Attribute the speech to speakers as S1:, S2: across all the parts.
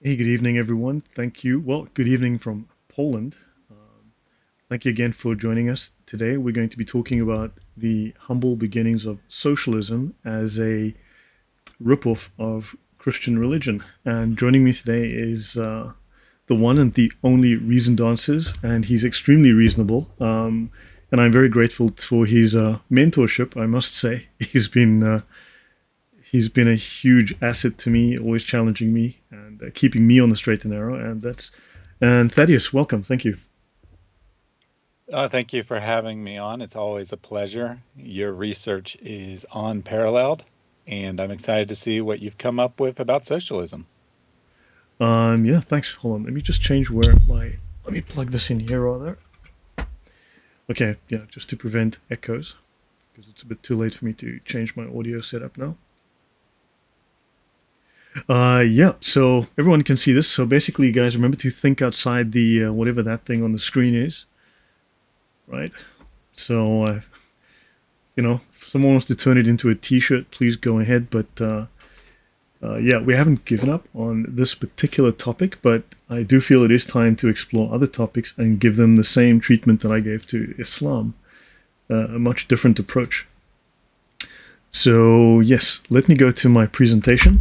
S1: Hey, good evening, everyone. Thank you. Well, good evening from Poland. Thank you again for joining us today. We're going to be talking about the humble beginnings of socialism as a ripoff of Christian religion. And joining me today is the one and the only Reason Dancers, and he's extremely reasonable. And I'm very grateful for his mentorship. I must say, he's been a huge asset to me, always challenging me and keeping me on the straight and narrow. And Thaddeus, welcome. Thank you.
S2: Thank you for having me on. It's always a pleasure. Your research is unparalleled, and I'm excited to see what you've come up with about socialism.
S1: Yeah, thanks. Hold on. Let me just change where my. Let me plug this in here rather. Okay, yeah, just to prevent echoes, because it's a bit too late for me to change my audio setup now. Yeah, so everyone can see this. So basically, guys, remember to think outside the whatever that thing on the screen is, right? So, if someone wants to turn it into a T-shirt, please go ahead. But yeah, we haven't given up on this particular topic, but I do feel it is time to explore other topics and give them the same treatment that I gave to Islam, a much different approach. So, yes, let me go to my presentation.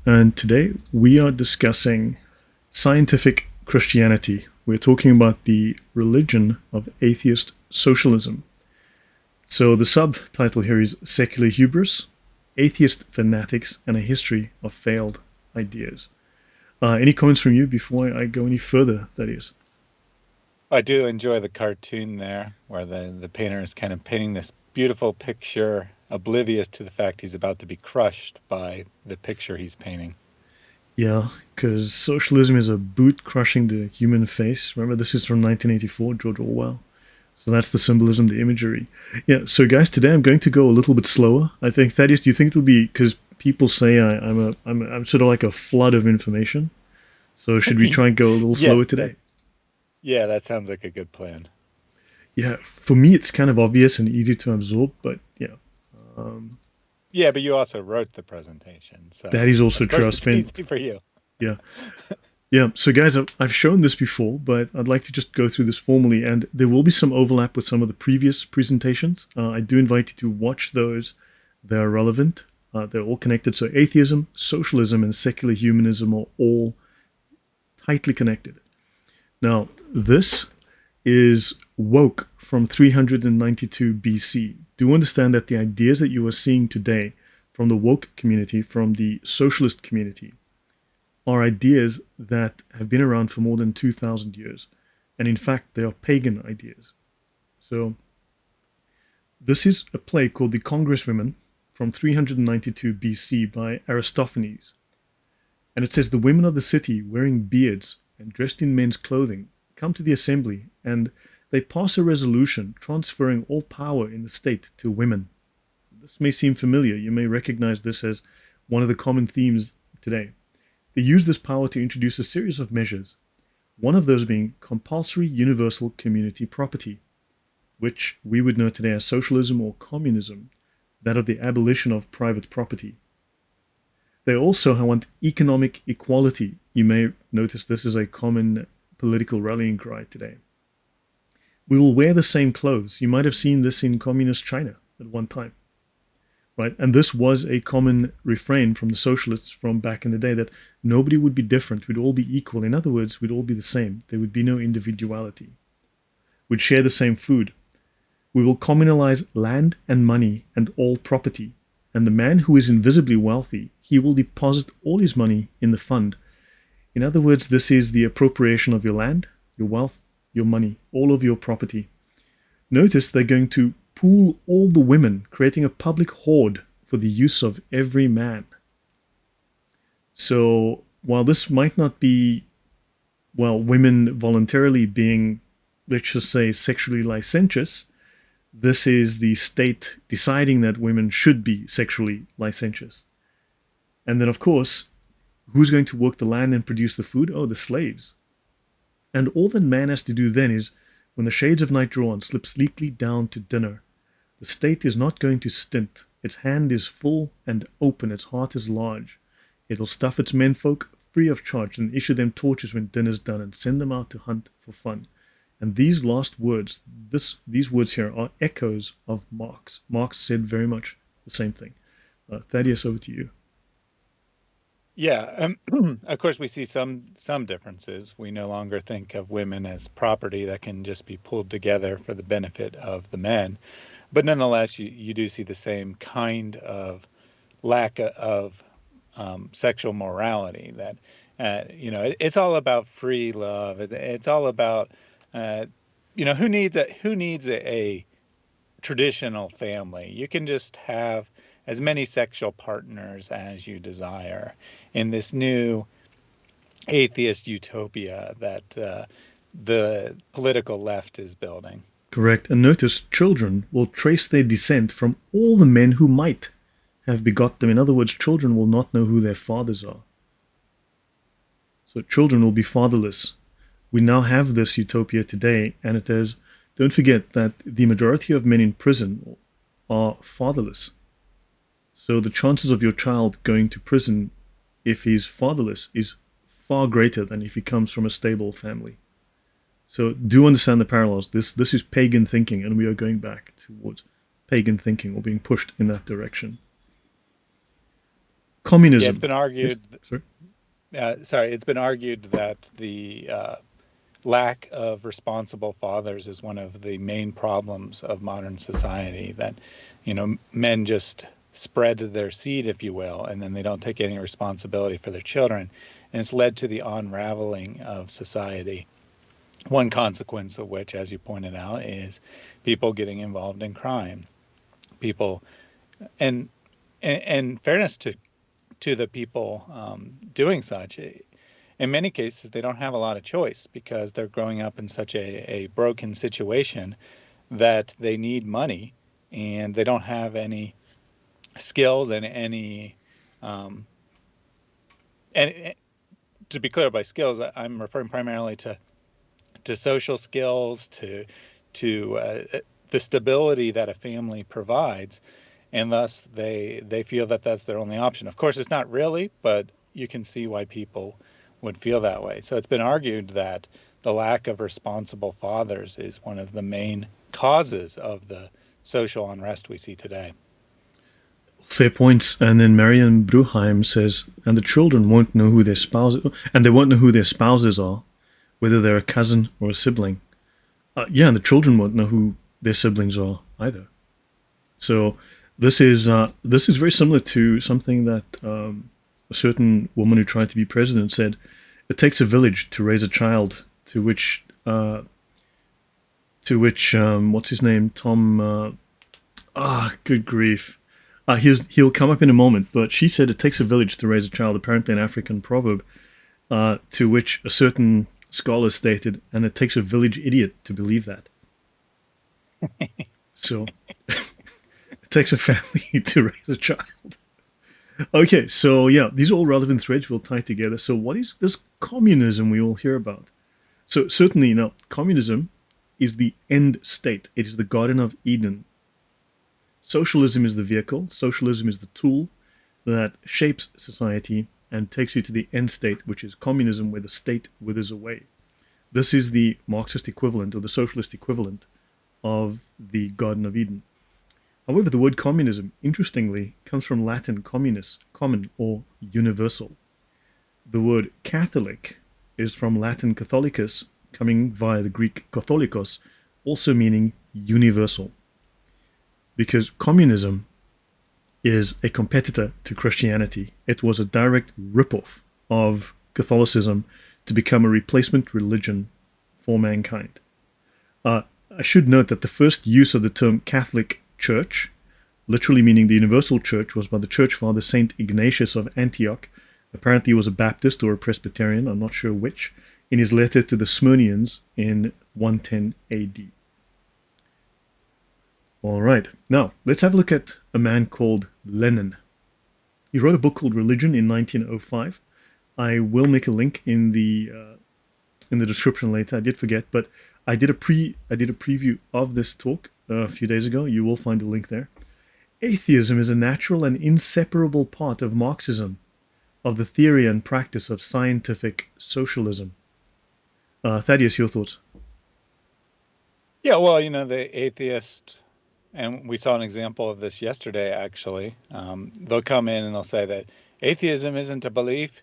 S1: And today we are discussing scientific Christianity. We're talking about the religion of atheist socialism. So the subtitle here is Secular Hubris, Atheist Fanatics, and a History of Failed Ideas. Any comments from you before I go any further, that is?
S2: I do enjoy the cartoon there, where the painter is kind of painting this beautiful picture, oblivious to the fact he's about to be crushed by the picture he's painting.
S1: Yeah, because socialism is a boot crushing the human face. Remember, this is from 1984, George Orwell. So that's the symbolism, the imagery. Yeah, so guys, today I'm going to go a little bit slower. I think, Thaddeus, do you think it will be, because people say I'm sort of like a flood of information. So should we try and go a little slower
S2: Yes, that
S1: today?
S2: yeah, that sounds like a good plan.
S1: Yeah, for me it's kind of obvious and easy to absorb, but yeah, um,
S2: Yeah, but you also wrote the presentation,
S1: that
S2: so
S1: is also
S2: of
S1: true. I
S2: course it's
S1: spent,
S2: easy for you.
S1: yeah, yeah. So guys, I've shown this before, but I'd like to just go through this formally, and there will be some overlap with some of the previous presentations. I do invite you to watch those; they're relevant. They're all connected. So atheism, socialism, and secular humanism are all tightly connected. Now, this is woke from 392 BC. Do understand that the ideas that you are seeing today from the woke community, from the socialist community, are ideas that have been around for more than 2,000 years. And in fact, they are pagan ideas. So, this is a play called The Congresswomen from 392 BC by Aristophanes. And it says, the women of the city, wearing beards and dressed in men's clothing, come to the assembly and they pass a resolution transferring all power in the state to women. This may seem familiar. You may recognize this as one of the common themes today. They use this power to introduce a series of measures, one of those being compulsory universal community property, which we would know today as socialism or communism, that of the abolition of private property. They also want economic equality. You may notice this is a common political rallying cry today. We will wear the same clothes. You might have seen this in communist China at one time, right? And this was a common refrain from the socialists from back in the day that nobody would be different. We'd all be equal. In other words, we'd all be the same. There would be no individuality. We'd share the same food. We will communalize land and money and all property. And the man who is invisibly wealthy, he will deposit all his money in the fund. In other words, this is the appropriation of your land, your wealth, your money, all of your property. Notice they're going to pool all the women, creating a public hoard for the use of every man. So while this might not be, well, women voluntarily being, let's just say, sexually licentious, this is the state deciding that women should be sexually licentious. And then, of course, who's going to work the land and produce the food? Oh, the slaves. And all that man has to do then is, when the shades of night draw on, slip sleekly down to dinner. The state is not going to stint. Its hand is full and open, its heart is large. It'll stuff its menfolk free of charge, and issue them torches when dinner's done, and send them out to hunt for fun. And these last words, these words here are echoes of Marx. Marx said very much the same thing. Thaddeus, over to you.
S2: Yeah, of course we see some differences. We no longer think of women as property that can just be pulled together for the benefit of the men. But nonetheless, you do see the same kind of lack of sexual morality. That it's all about free love. It's all about who needs a traditional family. You can just have as many sexual partners as you desire in this new atheist utopia that the political left is building.
S1: Correct. And notice, children will trace their descent from all the men who might have begot them. In other words, children will not know who their fathers are. So children will be fatherless. We now have this utopia today, and it is, don't forget that the majority of men in prison are fatherless. So the chances of your child going to prison if he's fatherless is far greater than if he comes from a stable family. So do understand the parallels. This is pagan thinking, and we are going back towards pagan thinking, or being pushed in that direction. Communism.
S2: Yeah, it's been argued.
S1: Sorry?
S2: It's been argued that the lack of responsible fathers is one of the main problems of modern society. That men just spread their seed, if you will, and then they don't take any responsibility for their children, and it's led to the unraveling of society. One consequence of which, as you pointed out, is people getting involved in crime. People, and fairness to the people doing such, in many cases they don't have a lot of choice because they're growing up in such a broken situation that they need money, and they don't have any skills and any and to be clear, by skills I'm referring primarily to social skills, to the stability that a family provides, and thus they feel that that's their only option. Of course, it's not really, but you can see why people would feel that way. So it's been argued that the lack of responsible fathers is one of the main causes of the social unrest we see today.
S1: Fair points. And then Marian Bruheim says, and the children won't know who their spouses, and they won't know who their spouses are, whether they're a cousin or a sibling. And the children won't know who their siblings are either. So this is very similar to something that a certain woman who tried to be president said. It takes a village to raise a child. To which what's his name? Tom. Good grief. He'll come up in a moment. But she said it takes a village to raise a child. Apparently, an African proverb. To which a certain scholar stated, and it takes a village idiot to believe that. So it takes a family to raise a child. Okay, so yeah, these are all relevant threads we'll tie together. So what is this communism we all hear about? So certainly, communism is the end state. It is the Garden of Eden. Socialism is the vehicle. Socialism is the tool that shapes society and takes you to the end state, which is communism, where the state withers away. This is the Marxist equivalent, or the socialist equivalent, of the Garden of Eden. However, the word communism, interestingly, comes from Latin communis, common or universal. The word Catholic is from Latin Catholicus, coming via the Greek katholikos, also meaning universal. Because communism is a competitor to Christianity. It was a direct ripoff of Catholicism to become a replacement religion for mankind. I should note that the first use of the term Catholic Church, literally meaning the universal church, was by the church father Saint Ignatius of Antioch. Apparently he was a Baptist or a Presbyterian, I'm not sure which, in his letter to the Smyrnians in 110 AD. All right, now let's have a look at a man called Lenin. He wrote a book called Religion in 1905. I will make a link in the description later. I did forget, but I did a preview of this talk a few days ago. You will find a link there. Atheism is a natural and inseparable part of Marxism. of the theory and practice of scientific socialism. Thaddeus, your thoughts?
S2: Yeah, well, the atheist, and we saw an example of this yesterday, actually. They'll come in and they'll say that atheism isn't a belief,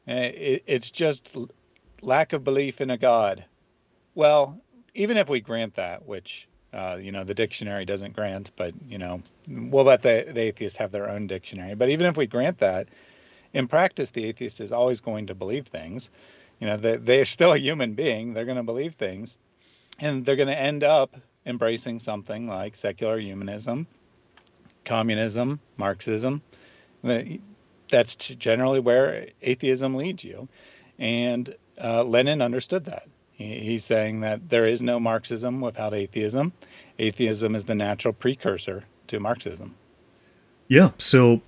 S2: it's just lack of belief in a God. Well, even if we grant that, which the dictionary doesn't grant, but we'll let the atheists have their own dictionary. But even if we grant that, in practice, the atheist is always going to believe things. They're still a human being. They're going to believe things, and they're going to end up embracing something like secular humanism, communism, Marxism. That's generally where atheism leads you. And Lenin understood that. He's saying that there is no Marxism without atheism. Atheism is the natural precursor to Marxism.
S1: Yeah, so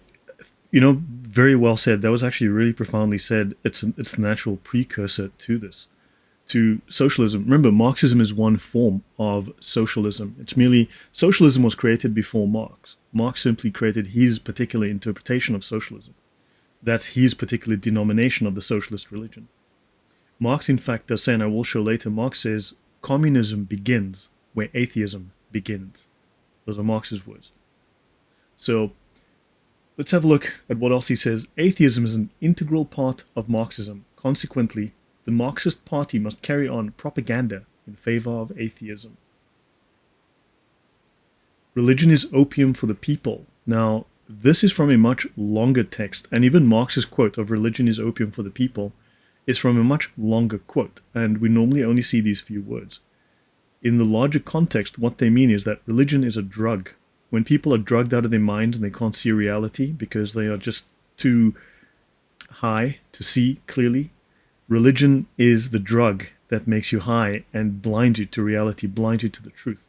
S1: very well said. That was actually really profoundly said. It's the natural precursor to this, to socialism. Remember, Marxism is one form of socialism. It's merely socialism was created before Marx. Marx simply created his particular interpretation of socialism. That's his particular denomination of the socialist religion. Marx, in fact, does say, and I will show later, Marx says communism begins where atheism begins. Those are Marx's words. So let's have a look at what else he says. Atheism is an integral part of Marxism. Consequently, the Marxist Party must carry on propaganda in favor of atheism. Religion is opium for the people. Now, this is from a much longer text, and even Marx's quote of religion is opium for the people is from a much longer quote, and we normally only see these few words. In the larger context, what they mean is that religion is a drug. When people are drugged out of their minds and they can't see reality because they are just too high to see clearly, religion is the drug that makes you high and blinds you to reality, blinds you to the truth.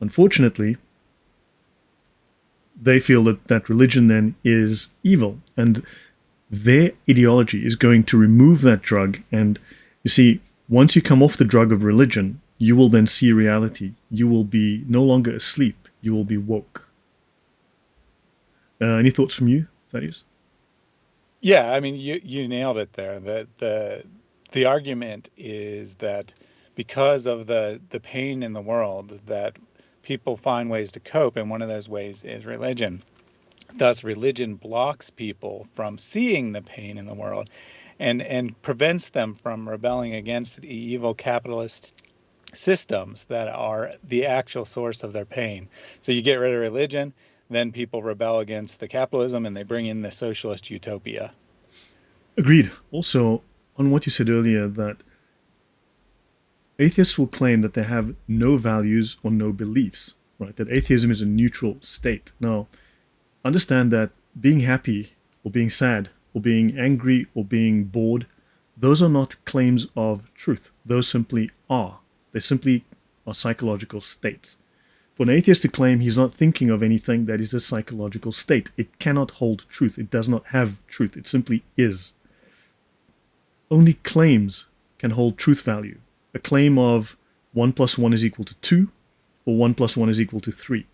S1: Unfortunately, they feel that religion then is evil, and their ideology is going to remove that drug. And you see, once you come off the drug of religion, you will then see reality. You will be no longer asleep. You will be woke. Any thoughts from you, Thaddeus?
S2: Yeah, I mean, you nailed it there. The argument is that because of the pain in the world, that people find ways to cope, and one of those ways is religion. Thus, religion blocks people from seeing the pain in the world and prevents them from rebelling against the evil capitalist systems that are the actual source of their pain. So you get rid of religion, then people rebel against the capitalism and they bring in the socialist utopia.
S1: Agreed. Also, on what you said earlier, that atheists will claim that they have no values or no beliefs, right? That atheism is a neutral state. Now, understand that being happy or being sad or being angry or being bored, those are not claims of truth. Those simply are. They simply are psychological states. For an atheist to claim he's not thinking of anything, that is a psychological state. It cannot hold truth. It does not have truth. It simply is. Only claims can hold truth value. A claim of 1 plus 1 is equal to 2 or 1 plus 1 is equal to 3.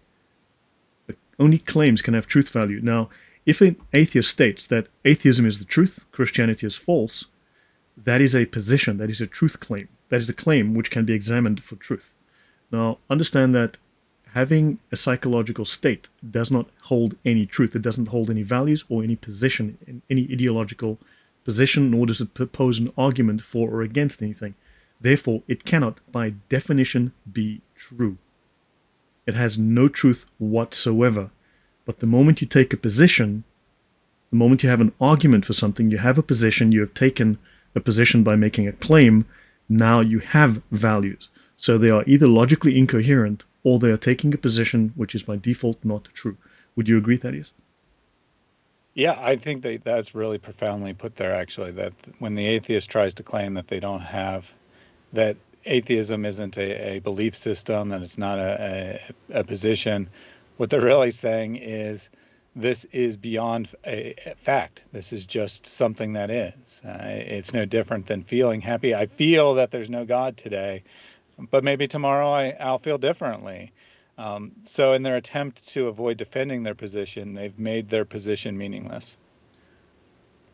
S1: Only claims can have truth value. Now, if an atheist states that atheism is the truth, Christianity is false, that is a position, that is a truth claim. That is a claim which can be examined for truth. Now, understand that having a psychological state does not hold any truth. It doesn't hold any values or any position in any ideological position, nor does it propose an argument for or against anything. Therefore, it cannot, by definition, be true. It has no truth whatsoever. But the moment you take a position, the moment you have an argument for something, you have a position, you have taken a position by making a claim, now you have values. So they are either logically incoherent or they are taking a position which is by default not true. Would you agree, Thaddeus?
S2: Yeah, I think that's really profoundly put there, actually, that when the atheist tries to claim that they don't have, that atheism isn't a belief system, that it's not a position, what they're really saying is this is beyond a fact. This is just something that is. It's no different than feeling happy. I feel that there's no God today, but maybe tomorrow I'll feel differently. So in their attempt to avoid defending their position, they've made their position meaningless.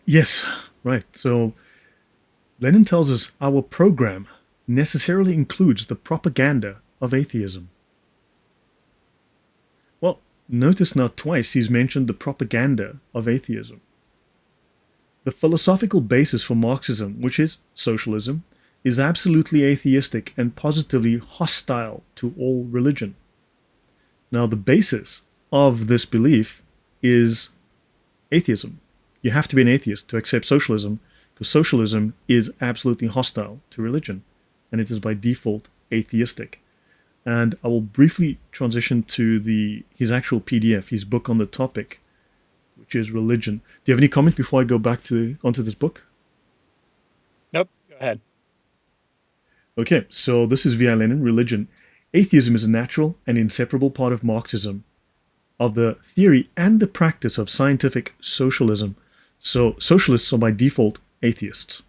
S1: Yes, right. So Lenin tells us our program necessarily includes the propaganda of atheism. Well, notice now twice he's mentioned the propaganda of atheism. The philosophical basis for Marxism, which is socialism, is absolutely atheistic and positively hostile to all religion. Now, the basis of this belief is atheism. You have to be an atheist to accept socialism, because socialism is absolutely hostile to religion, and it is by default atheistic. And I will briefly transition to his actual PDF, his book on the topic, which is religion. Do you have any comment before I go back onto this book?
S2: Nope. Go ahead.
S1: Okay, so this is V.I. Lenin, Religion. Atheism is a natural and inseparable part of Marxism, of the theory and the practice of scientific socialism. So socialists are by default atheists.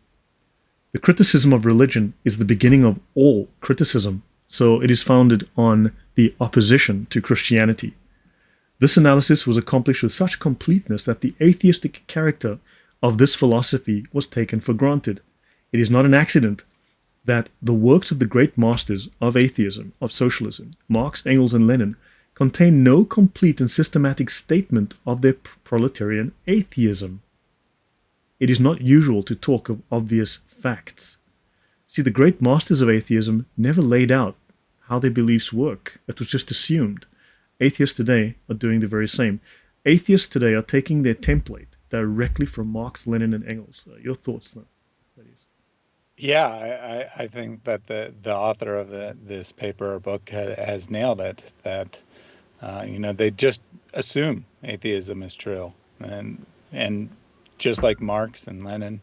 S1: The criticism of religion is the beginning of all criticism, so it is founded on the opposition to Christianity. This analysis was accomplished with such completeness that the atheistic character of this philosophy was taken for granted. It is not an accident that the works of the great masters of atheism, of socialism, Marx, Engels, and Lenin, contain no complete and systematic statement of their proletarian atheism. It is not usual to talk of obvious facts. See, the great masters of atheism never laid out how their beliefs work. It was just assumed. Atheists today are doing the very same. Atheists today are taking their template directly from Marx, Lenin, and Engels. Your thoughts, that is?
S2: Yeah, I think that the author of this paper or book has nailed it. That they just assume atheism is true, and just like Marx and Lenin,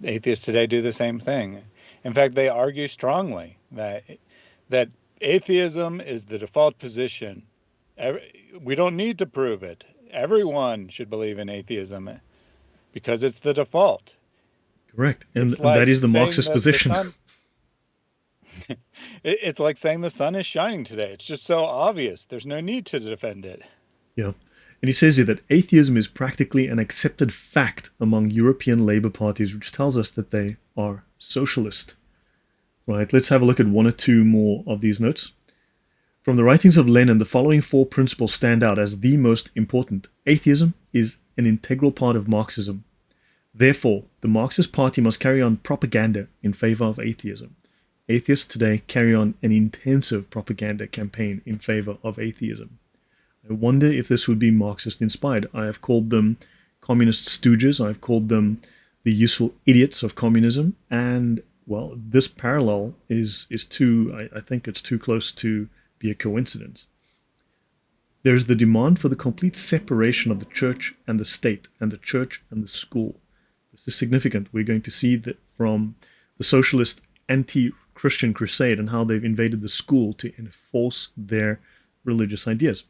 S2: atheists today do the same thing. In fact, they argue strongly that atheism is the default position. We don't need to prove it. Everyone should believe in atheism because it's the default.
S1: Correct. And
S2: It's like
S1: that is the
S2: saying
S1: Marxist
S2: that
S1: position.
S2: it's like saying the sun is shining today. It's just so obvious. There's no need to defend it.
S1: Yeah. And he says here that atheism is practically an accepted fact among European labor parties, which tells us that they are socialist. Right, let's have a look at one or two more of these notes. From the writings of Lenin, the following four principles stand out as the most important. Atheism is an integral part of Marxism. Therefore, the Marxist Party must carry on propaganda in favor of atheism. Atheists today carry on an intensive propaganda campaign in favor of atheism. I wonder if this would be Marxist-inspired. I have called them communist stooges. I've called them the useful idiots of communism. And, well, this parallel is too, I think it's too close to be a coincidence. There is the demand for the complete separation of the church and the state, and the church and the school. This is significant. We're going to see that from the socialist anti-Christian crusade and how they've invaded the school to enforce their religious ideas.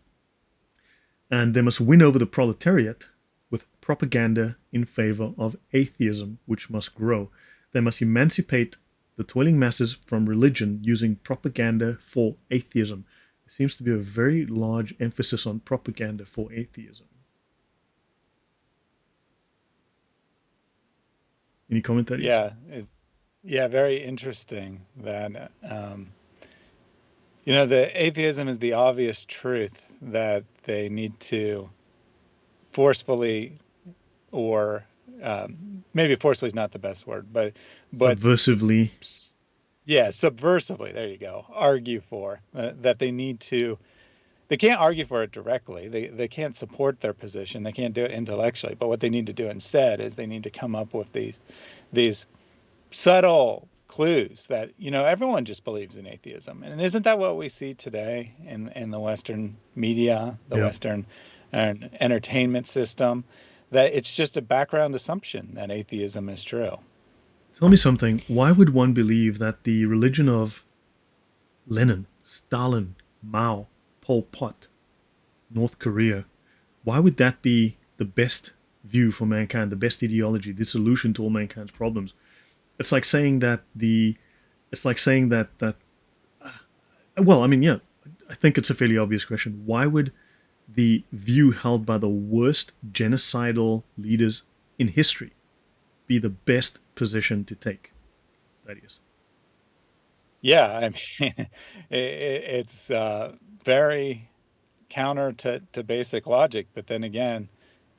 S1: And they must win over the proletariat with propaganda in favor of atheism, which must grow. They must emancipate the toiling masses from religion using propaganda for atheism. There seems to be a very large emphasis on propaganda for atheism. Any comment there?
S2: Yeah, very interesting that the atheism is the obvious truth that they need to forcefully, or maybe forcefully is not the best word, but
S1: subversively.
S2: Yeah, subversively. There you go. Argue for that they need to. They can't argue for it directly. They can't support their position. They can't do it intellectually. But what they need to do instead is they need to come up with these subtle clues that everyone just believes in atheism. And isn't that what we see today in the Western media, the Western entertainment system? That it's just a background assumption that atheism is true.
S1: Tell me something. Why would one believe that the religion of Lenin, Stalin, Mao, Pol Pot, North Korea, why would that be the best view for mankind, the best ideology, the solution to all mankind's problems? It's like saying that well, I mean, yeah, I think it's a fairly obvious question. Why would the view held by the worst genocidal leaders in history, be the best position to take. That is.
S2: Yeah, I mean, it's very counter to basic logic, but then again,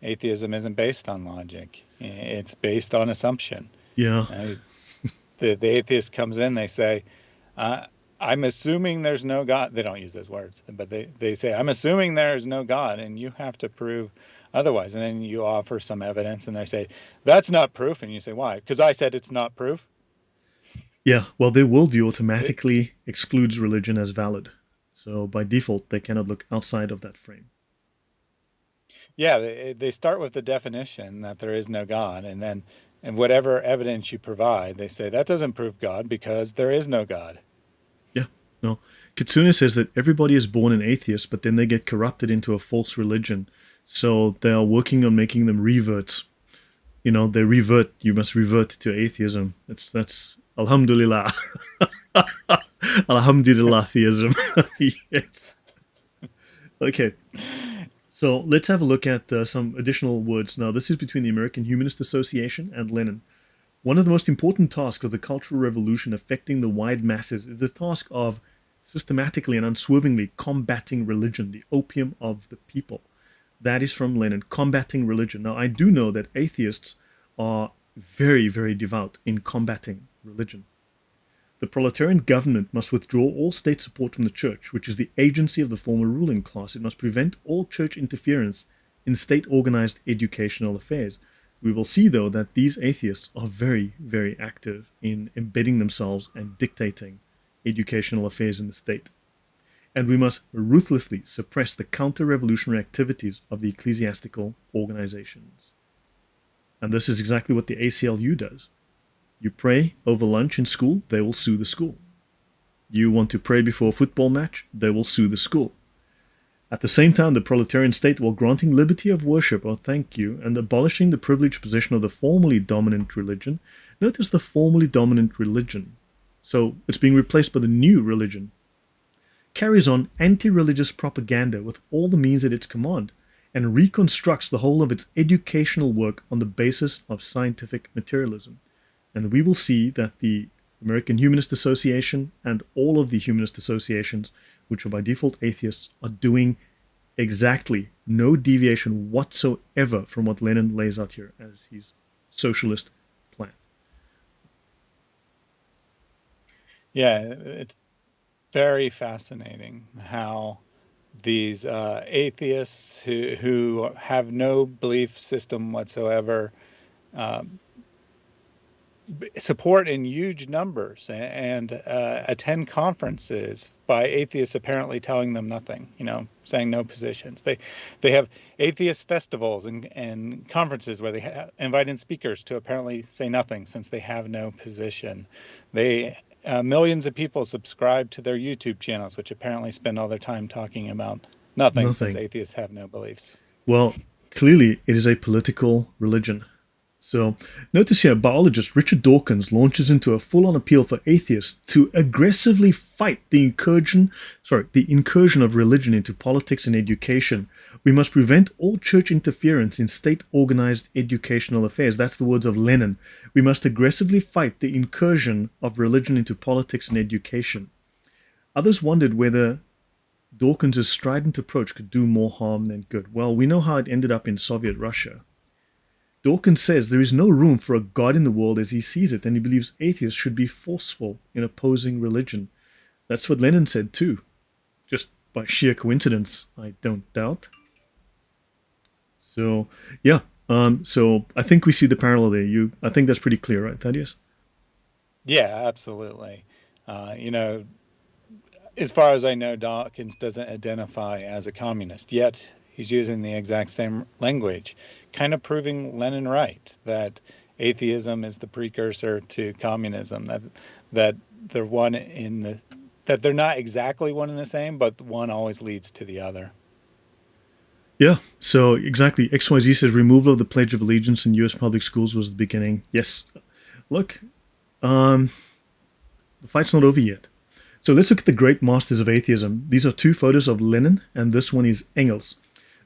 S2: atheism isn't based on logic. It's based on assumption.
S1: Yeah.
S2: Uh, the atheist comes in, they say, uh, I'm assuming there's no God. They don't use those words, but they say, I'm assuming there is no God, and you have to prove otherwise. And then you offer some evidence, and they say, that's not proof. And you say, why? Because I said it's not proof.
S1: Yeah. Well, their worldview automatically excludes religion as valid. So by default, they cannot look outside of that frame.
S2: Yeah, they start with the definition that there is no God, and then and whatever evidence you provide, they say that doesn't prove God because there is no God.
S1: Yeah. No. Kitsune says that everybody is born an atheist, but then they get corrupted into a false religion. So they are working on making them reverts. You know, they revert. You must revert to atheism. That's Alhamdulillah. Alhamdulillah theism. Yes. Okay. So let's have a look at some additional words. Now, this is between the American Humanist Association and Lenin. One of the most important tasks of the Cultural Revolution affecting the wide masses is the task of systematically and unswervingly combating religion, the opium of the people. That is from Lenin, combating religion. Now, I do know that atheists are very, very devout in combating religion. The proletarian government must withdraw all state support from the church, which is the agency of the former ruling class. It must prevent all church interference in state-organized educational affairs. We will see, though, that these atheists are very, very active in embedding themselves and dictating educational affairs in the state. And we must ruthlessly suppress the counter-revolutionary activities of the ecclesiastical organizations. And this is exactly what the ACLU does. You pray over lunch in school, they will sue the school. You want to pray before a football match, they will sue the school. At the same time, the proletarian state, while granting liberty of worship, or thank you, and abolishing the privileged position of the formerly dominant religion, notice the formerly dominant religion. So it's being replaced by the new religion. Carries on anti-religious propaganda with all the means at its command, and reconstructs the whole of its educational work on the basis of scientific materialism. And we will see that the American Humanist Association and all of the humanist associations, which are by default atheists, are doing exactly no deviation whatsoever from what Lenin lays out here as his socialist plan.
S2: Yeah, it's very fascinating how these atheists who have no belief system whatsoever support in huge numbers and attend conferences by atheists apparently telling them nothing, saying no positions. They have atheist festivals and conferences where they invite in speakers to apparently say nothing since they have no position. They millions of people subscribe to their YouTube channels, which apparently spend all their time talking about nothing. Since atheists have no beliefs.
S1: Well, clearly it is a political religion. So, notice here, biologist Richard Dawkins launches into a full-on appeal for atheists to aggressively fight the incursion of religion into politics and education. We must prevent all church interference in state-organized educational affairs. That's the words of Lenin. We must aggressively fight the incursion of religion into politics and education. Others wondered whether Dawkins' strident approach could do more harm than good. Well, we know how it ended up in Soviet Russia. Dawkins says there is no room for a God in the world as he sees it, and he believes atheists should be forceful in opposing religion. That's what Lenin said too. Just by sheer coincidence, I don't doubt. So, yeah. So I think we see the parallel there. I think that's pretty clear, right, Thaddeus?
S2: Yeah, absolutely. As far as I know, Dawkins doesn't identify as a communist, yet he's using the exact same language, kind of proving Lenin right, that atheism is the precursor to communism, that they're that they're not exactly one and the same, but one always leads to the other.
S1: Yeah, so exactly. XYZ says removal of the Pledge of Allegiance in U.S. public schools was the beginning. Yes. Look, the fight's not over yet. So let's look at the great masters of atheism. These are two photos of Lenin, and this one is Engels.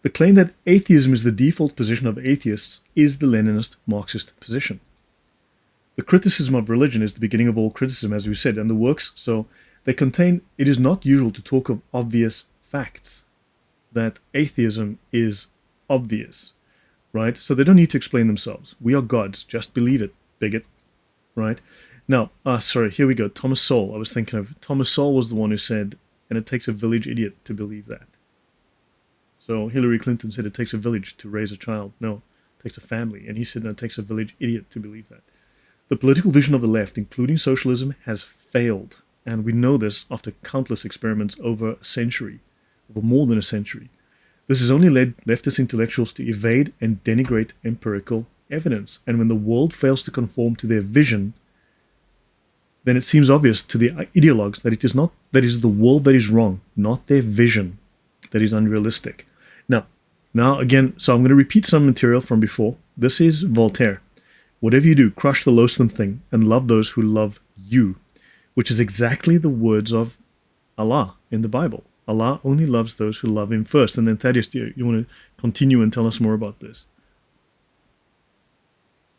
S1: The claim that atheism is the default position of atheists is the Leninist Marxist position. the criticism of religion is the beginning of all criticism, as we said, and the works, so they contain, it is not usual to talk of obvious facts, that atheism is obvious, right? So they don't need to explain themselves. We are gods, just believe it, bigot, right? Now, sorry, here we go. Thomas Sowell, I was thinking of, Thomas Sowell was the one who said, and it takes a village idiot to believe that. So Hillary Clinton said it takes a village to raise a child. No, it takes a family. And he said it takes a village idiot to believe that. The political vision of the left, including socialism, has failed. And we know this after countless experiments over a century, over more than a century. This has only led leftist intellectuals to evade and denigrate empirical evidence. And when the world fails to conform to their vision, then it seems obvious to the ideologues that it is not, that it is the world that is wrong, not their vision that is unrealistic. Now again, so I'm going to repeat some material from before. This is Voltaire. Whatever you do, crush the loathsome thing and love those who love you, which is exactly the words of Allah in the Bible. Allah only loves those who love him first. And then Thaddeus, you want to continue and tell us more about this?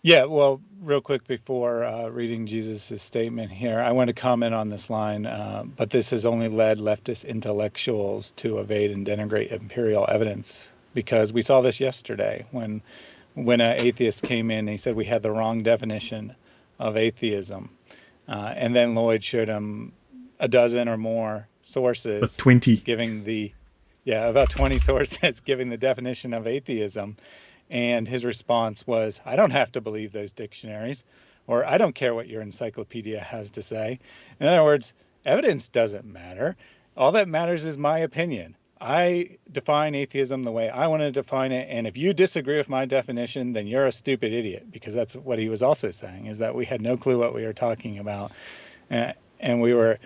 S2: Yeah, well, real quick before reading Jesus' statement here, I want to comment on this line, but this has only led leftist intellectuals to evade and denigrate empirical evidence, because we saw this yesterday when an atheist came in and he said we had the wrong definition of atheism. And then Lloyd showed him a dozen or more sources.
S1: About 20.
S2: About 20 sources giving the definition of atheism. And his response was, I don't have to believe those dictionaries, or I don't care what your encyclopedia has to say. In other words, evidence doesn't matter. All that matters is my opinion. I define atheism the way I want to define it. And if you disagree with my definition, then you're a stupid idiot, because that's what he was also saying, is that we had no clue what we were talking about. And we were,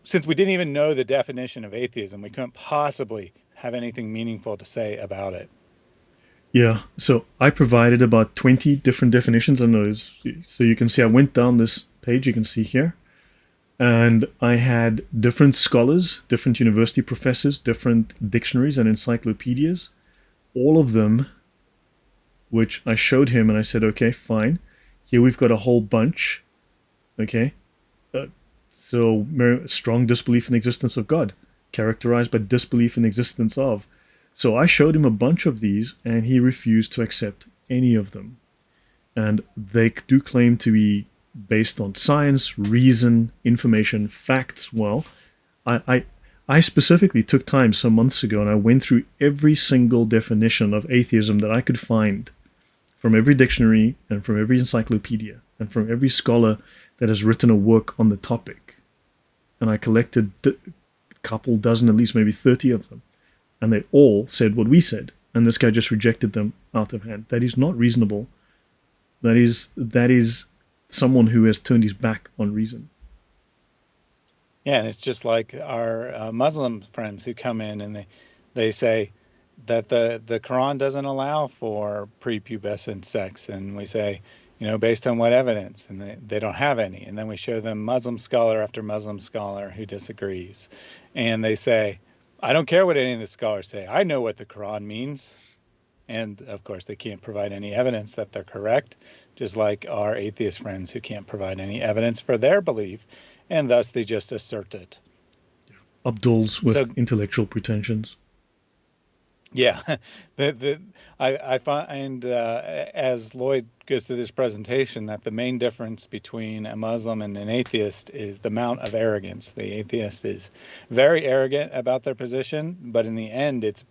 S2: since we didn't even know the definition of atheism, we couldn't possibly have anything meaningful to say about it.
S1: Yeah, so I provided about 20 different definitions on those. So you can see I went down this page, you can see here, and I had different scholars, different university professors, different dictionaries and encyclopedias, all of them, which I showed him, and I said, okay, fine. Here we've got a whole bunch, okay? So strong disbelief in the existence of God, characterized by disbelief in the existence of. So I showed him a bunch of these, and he refused to accept any of them. And they do claim to be based on science, reason, information, facts. Well, I specifically took time some months ago, and I went through every single definition of atheism that I could find from every dictionary and from every encyclopedia and from every scholar that has written a work on the topic. And I collected a couple dozen, at least maybe 30 of them. And they all said what we said. And this guy just rejected them out of hand. That is not reasonable. That is someone who has turned his back on reason.
S2: Yeah, and it's just like our Muslim friends who come in and they say that the Quran doesn't allow for prepubescent sex. And we say, based on what evidence? And they don't have any. And then we show them Muslim scholar after Muslim scholar who disagrees. And they say, I don't care what any of the scholars say. I know what the Quran means. And of course, they can't provide any evidence that they're correct, just like our atheist friends who can't provide any evidence for their belief. And thus they just assert it.
S1: Abduls with intellectual pretensions.
S2: Yeah, I find as Lloyd goes through this presentation that the main difference between a Muslim and an atheist is the amount of arrogance. The atheist is very arrogant about their position, but in the end, it's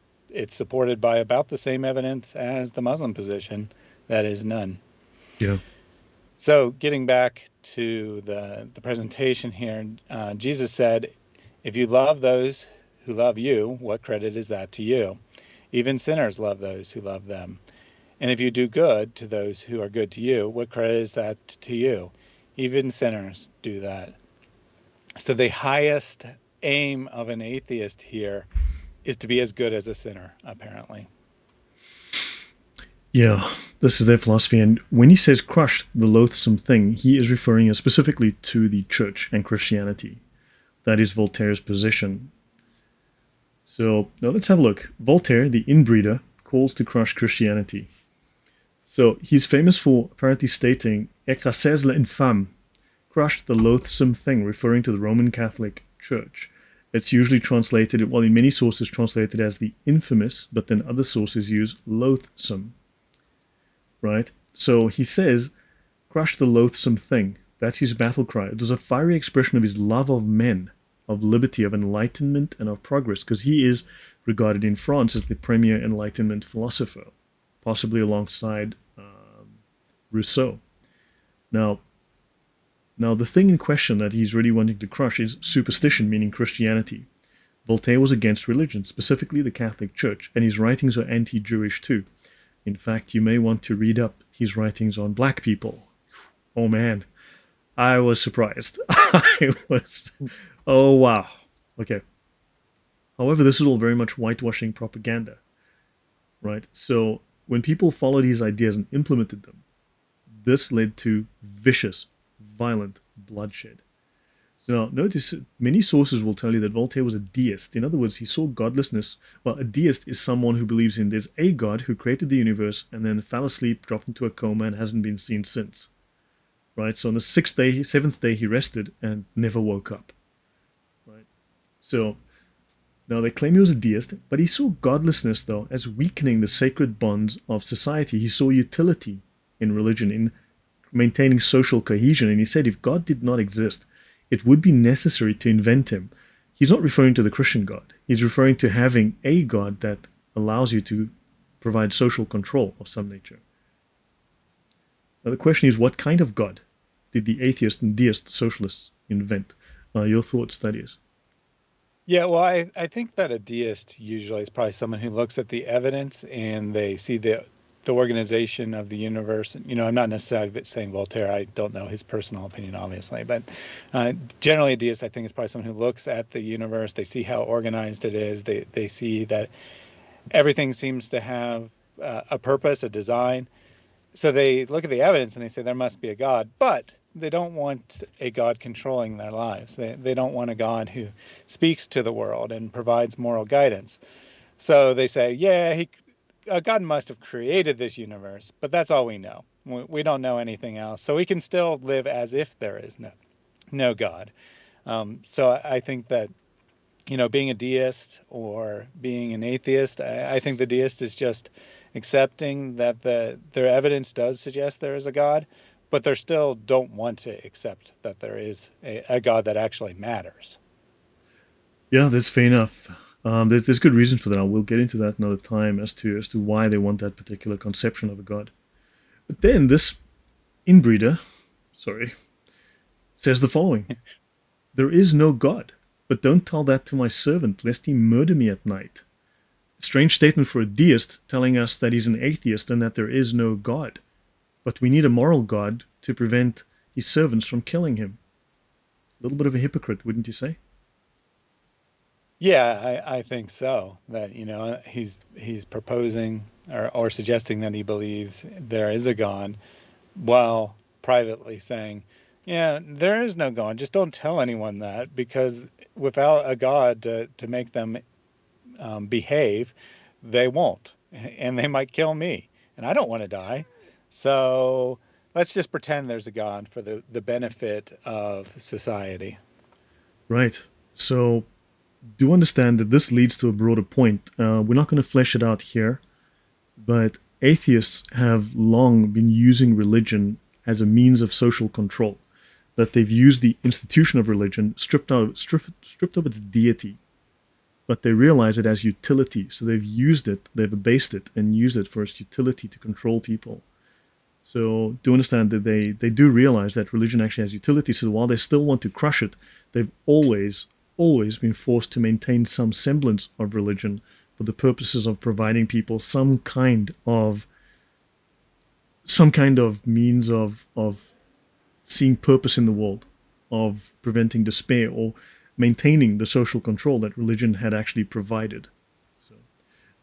S2: supported by about the same evidence as the Muslim position, that is none.
S1: Yeah.
S2: So getting back to the presentation here, Jesus said, if you love those who love you, what credit is that to you? Even sinners love those who love them. And if you do good to those who are good to you, what credit is that to you? Even sinners do that. So the highest aim of an atheist here is to be as good as a sinner, apparently.
S1: Yeah, this is their philosophy. And when he says crush the loathsome thing, he is referring specifically to the church and Christianity. That is Voltaire's position. So now let's have a look. Voltaire, the inbreeder, calls to crush Christianity. So he's famous for apparently stating, "Écrasez l'infâme," crushed the loathsome thing, referring to the Roman Catholic Church. It's usually translated, well, in many sources, translated as the infamous, but then other sources use loathsome, right? So he says, crush the loathsome thing. That's his battle cry. It was a fiery expression of his love of men, of liberty, of enlightenment, and of progress, because he is regarded in France as the premier Enlightenment philosopher, possibly alongside Rousseau. Now, the thing in question that he's really wanting to crush is superstition, meaning Christianity. Voltaire was against religion, specifically the Catholic Church, and his writings are anti-Jewish too. In fact, you may want to read up his writings on black people. Oh man, I was surprised. Oh wow. Okay. However, this is all very much whitewashing propaganda, right? So when people followed his ideas and implemented them, this led to vicious, violent bloodshed. So notice many sources will tell you that Voltaire was a deist. In other words, he saw godlessness. Well, a deist is someone who believes in there's a God who created the universe and then fell asleep, dropped into a coma, and hasn't been seen since. Right? So on the seventh day, he rested and never woke up. Right? So now they claim he was a deist, but he saw godlessness, though, as weakening the sacred bonds of society. He saw utility in religion, in maintaining social cohesion, and he said if God did not exist, it would be necessary to invent him. He's not referring to the Christian God. He's referring to having a God that allows you to provide social control of some nature. Now the question is, what kind of God did the atheist and deist socialists invent? Your thoughts, that is.
S2: Yeah, well, I think that a deist usually is probably someone who looks at the evidence and they see the organization of the universe. You know, I'm not necessarily saying Voltaire. I don't know his personal opinion, obviously, but generally a deist, I think, is probably someone who looks at the universe. They see how organized it is. They see that everything seems to have a purpose, a design. So they look at the evidence and they say there must be a God, but they don't want a God controlling their lives. They don't want a God who speaks to the world and provides moral guidance. So they say, yeah, God must have created this universe, but that's all we know. We don't know anything else. So we can still live as if there is no God. So I think that, you know, being a deist or being an atheist, I think the deist is just accepting that their evidence does suggest there is a God, but they still don't want to accept that there is a God that actually matters.
S1: Yeah, that's fair enough. There's good reason for that. We'll get into that another time as to why they want that particular conception of a God. But then this inbreeder, says the following: "There is no God, but don't tell that to my servant, lest he murder me at night." A strange statement for a deist, telling us that he's an atheist and that there is no God. But we need a moral God to prevent his servants from killing him. A little bit of a hypocrite, wouldn't you say?
S2: Yeah, I think so. That, you know, he's proposing or suggesting that he believes there is a God, while privately saying, yeah, there is no God. Just don't tell anyone that, because without a God to make them behave, they won't, and they might kill me, and I don't want to die. So let's just pretend there's a God for the benefit of society.
S1: Right. So do understand that this leads to a broader point. We're not going to flesh it out here, but atheists have long been using religion as a means of social control. That they've used the institution of religion, stripped of its deity, but they realize it as utility. So they've used it, they've abased it, and used it for its utility to control people. So do understand that they do realize that religion actually has utility. So while they still want to crush it, they've always been forced to maintain some semblance of religion for the purposes of providing people some kind of means of seeing purpose in the world, of preventing despair, or maintaining the social control that religion had actually provided. So,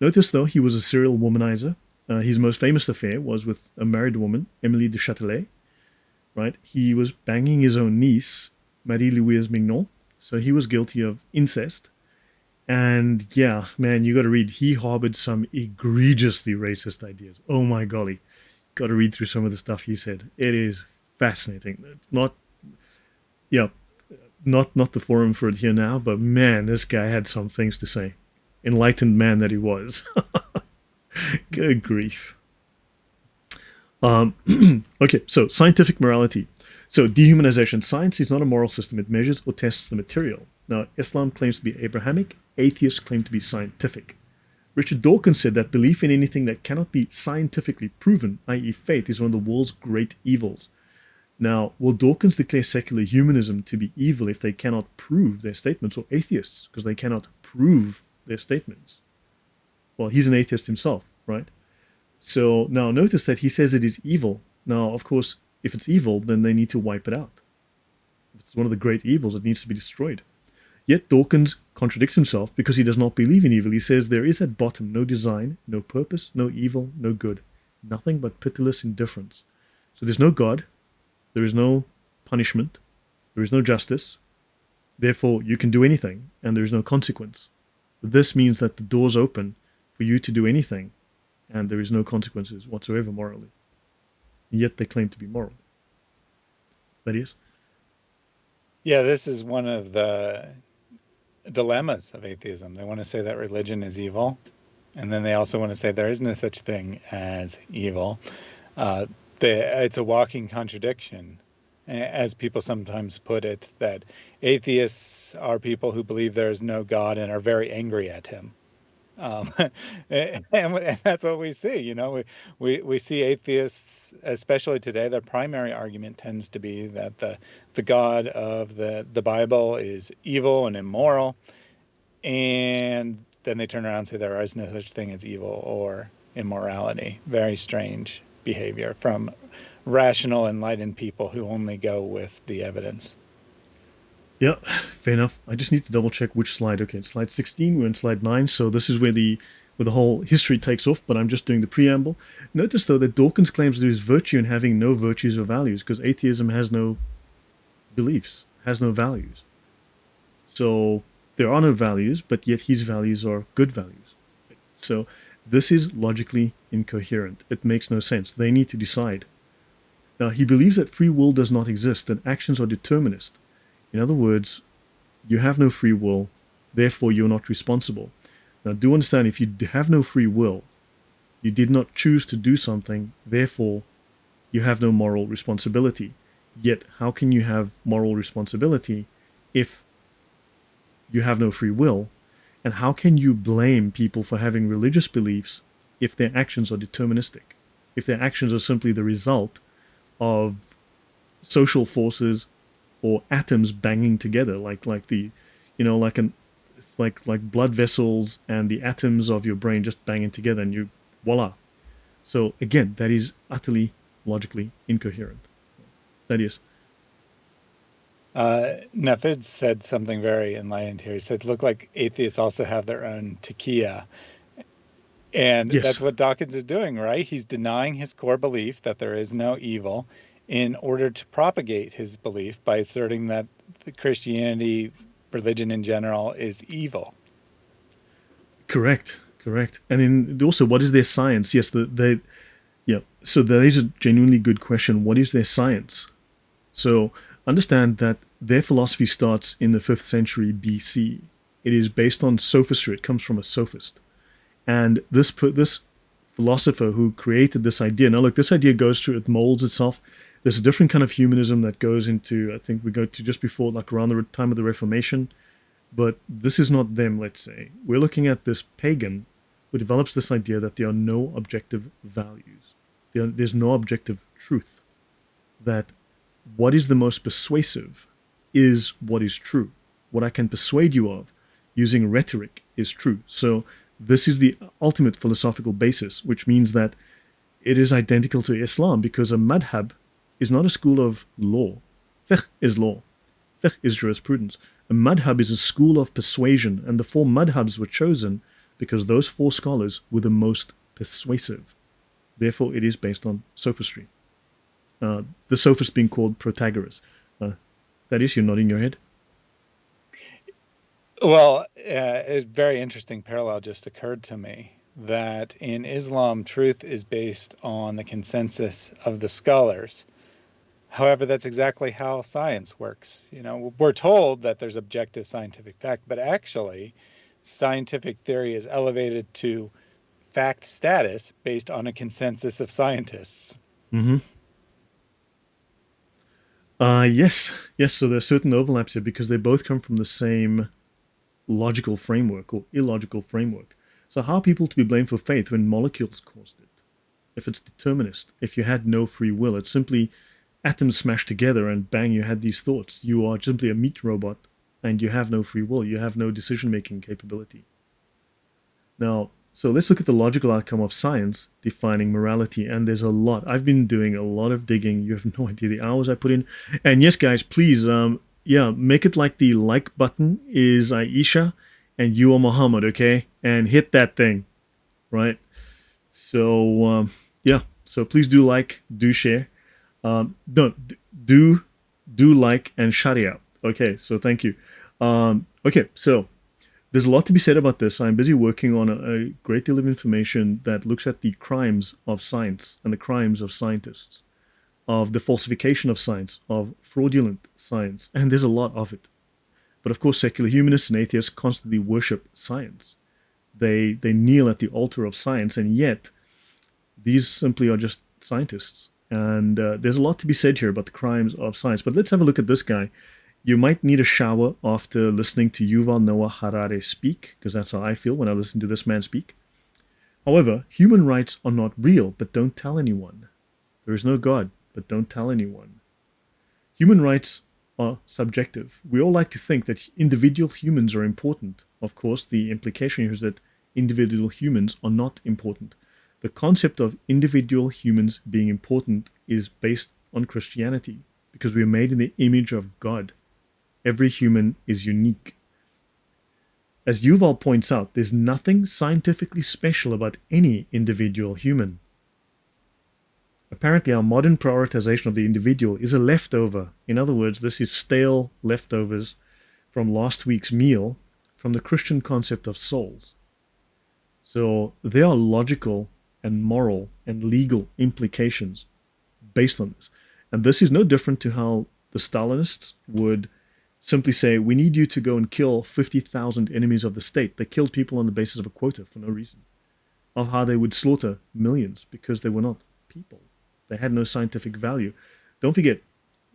S1: notice, though, he was a serial womanizer. His most famous affair was with a married woman, Emily de Châtelet. Right? He was banging his own niece, Marie-Louise Mignon. So he was guilty of incest. And yeah, man, you got to read. He harbored some egregiously racist ideas. Oh my golly. got to read through some of the stuff he said. It is fascinating. It's not, yeah, not the forum for it here now, but man, this guy had some things to say. Enlightened man that he was. Good grief. Okay, so scientific morality. So dehumanization. Science is not a moral system. It measures or tests the material. Now, Islam claims to be Abrahamic. Atheists claim to be scientific. Richard Dawkins said that belief in anything that cannot be scientifically proven, i.e. faith, is one of the world's great evils. Now, will Dawkins declare secular humanism to be evil if they cannot prove their statements, or atheists, because they cannot prove their statements? Well, he's an atheist himself, right? So now notice that he says it is evil. Now, of course, if it's evil, then they need to wipe it out. If it's one of the great evils, it needs to be destroyed. Yet Dawkins contradicts himself because he does not believe in evil. He says there is at bottom no design, no purpose, no evil, no good, nothing but pitiless indifference. So there's no God, there is no punishment, there is no justice. Therefore, you can do anything, and there is no consequence. This means that the door's open for you to do anything, and there is no consequences whatsoever morally. And yet they claim to be moral. That is?
S2: Yeah, this is one of the dilemmas of atheism. They want to say that religion is evil, and then they also want to say there is no such thing as evil. It's a walking contradiction, as people sometimes put it, that atheists are people who believe there is no God and are very angry at him. And that's what we see. You know, we see atheists, especially today, their primary argument tends to be that the God of the Bible is evil and immoral, and then they turn around and say there is no such thing as evil or immorality. Very strange behavior from rational, enlightened people who only go with the evidence.
S1: Yeah, fair enough. I just need to double check which slide. Okay, slide 16, we're in slide 9, so this is where the whole history takes off, but I'm just doing the preamble. Notice, though, that Dawkins claims there is virtue in having no virtues or values, because atheism has no beliefs, has no values. So there are no values, but yet his values are good values. So this is logically incoherent. It makes no sense. They need to decide. Now, he believes that free will does not exist, that actions are determinist. In other words, you have no free will, therefore you're not responsible. Now, do understand, if you have no free will, you did not choose to do something, therefore you have no moral responsibility. Yet, how can you have moral responsibility if you have no free will? And how can you blame people for having religious beliefs if their actions are deterministic? If their actions are simply the result of social forces or atoms banging together, like the, you know, like blood vessels and the atoms of your brain just banging together, and you voila. So again, that is utterly logically incoherent. That is.
S2: Nafid said something very enlightened here. He said, "Look, like atheists also have their own taqiyya." And
S1: Yes.
S2: that's what Dawkins is doing, right? He's denying his core belief that there is no evil in order to propagate his belief by asserting that the Christianity, religion in general, is evil.
S1: Correct. And then also, what is their science? Yes, yeah. So that is a genuinely good question. What is their science? So understand that their philosophy starts in the 5th century BC. It is based on sophistry. It comes from a sophist. And this philosopher who created this idea, now look, this idea goes through, it molds itself. There's a different kind of humanism that goes into, I think we go to just before, like around the time of the Reformation. But this is not them, let's say. We're looking at this pagan who develops this idea that there are no objective values. There's no objective truth. That what is the most persuasive is what is true. What I can persuade you of using rhetoric is true. So this is the ultimate philosophical basis, which means that it is identical to Islam, because a madhab is not a school of law. Fiqh is law. Fiqh is jurisprudence. A madhab is a school of persuasion, and the 4 madhabs were chosen because those 4 scholars were the most persuasive. Therefore, it is based on sophistry. The sophist being called Protagoras. That is, you're nodding your head?
S2: Well, a very interesting parallel just occurred to me. that in Islam, truth is based on the consensus of the scholars. However, that's exactly how science works. We're told that there's objective scientific fact, but actually, scientific theory is elevated to fact status based on a consensus of scientists.
S1: Mm-hmm. Yes. So there's certain overlaps here because they both come from the same logical framework or illogical framework. So how are people to be blamed for faith when molecules caused it? If it's determinist, if you had no free will, it's simply atoms smashed together and bang, you had these thoughts. You are simply a meat robot and you have no free will. You have no decision-making capability. Now, so let's look at the logical outcome of science defining morality. And there's a lot. I've been doing a lot of digging. You have no idea the hours I put in. And yes, guys, please, make it like the like button is Aisha and you are Muhammad, okay? And hit that thing, right? So, so please do like, do share. Do like and Sharia. Okay, so thank you. Okay, so there's a lot to be said about this. I'm busy working on a great deal of information that looks at the crimes of science and the crimes of scientists, of the falsification of science, of fraudulent science, and there's a lot of it. But of course, secular humanists and atheists constantly worship science. They kneel at the altar of science, and yet these simply are just scientists. And there's a lot to be said here about the crimes of science. But let's have a look at this guy. You might need a shower after listening to Yuval Noah Harari speak, because that's how I feel when I listen to this man speak. However, human rights are not real, but don't tell anyone. There is no God, but don't tell anyone. Human rights are subjective. We all like to think that individual humans are important. Of course, the implication here is that individual humans are not important. The concept of individual humans being important is based on Christianity, because we are made in the image of God. Every human is unique. As Yuval points out, there's nothing scientifically special about any individual human. Apparently, our modern prioritization of the individual is a leftover. In other words, this is stale leftovers from last week's meal from the Christian concept of souls. So there are logical and moral and legal implications based on this. And this is no different to how the Stalinists would simply say, we need you to go and kill 50,000 enemies of the state. They killed people on the basis of a quota for no reason. Of how they would slaughter millions because they were not people. They had no scientific value. Don't forget,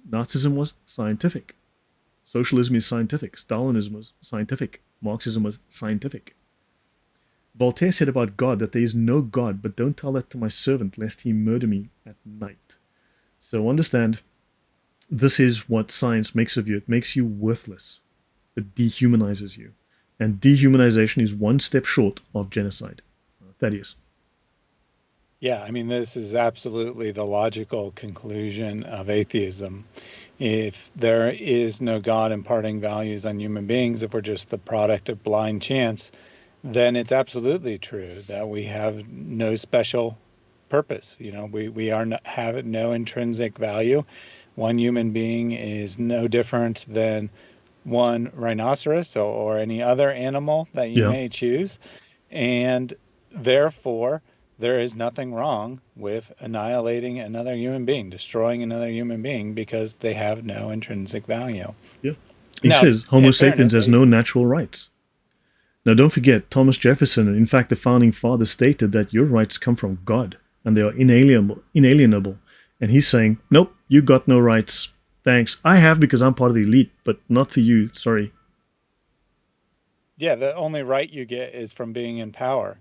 S1: Nazism was scientific. Socialism is scientific. Stalinism was scientific. Marxism was scientific. Voltaire said about God that there is no God, but don't tell that to my servant lest he murder me at night. So understand, this is what science makes of you. It makes you worthless. It dehumanizes you. And dehumanization is one step short of genocide. Thaddeus.
S2: Yeah, I mean, this is absolutely the logical conclusion of atheism. If there is no God imparting values on human beings, if we're just the product of blind chance, then it's absolutely true that we have no special purpose. We have no intrinsic value. One human being is no different than one rhinoceros or any other animal that you may choose. And therefore, there is nothing wrong with annihilating another human being, destroying another human being, because they have no intrinsic value.
S1: Yeah. He says Homo sapiens has no natural rights. Now, don't forget, Thomas Jefferson, in fact, the founding father, stated that your rights come from God and they are inalienable. And he's saying, nope, you got no rights. Thanks. I have because I'm part of the elite, but not for you. Sorry.
S2: Yeah, the only right you get is from being in power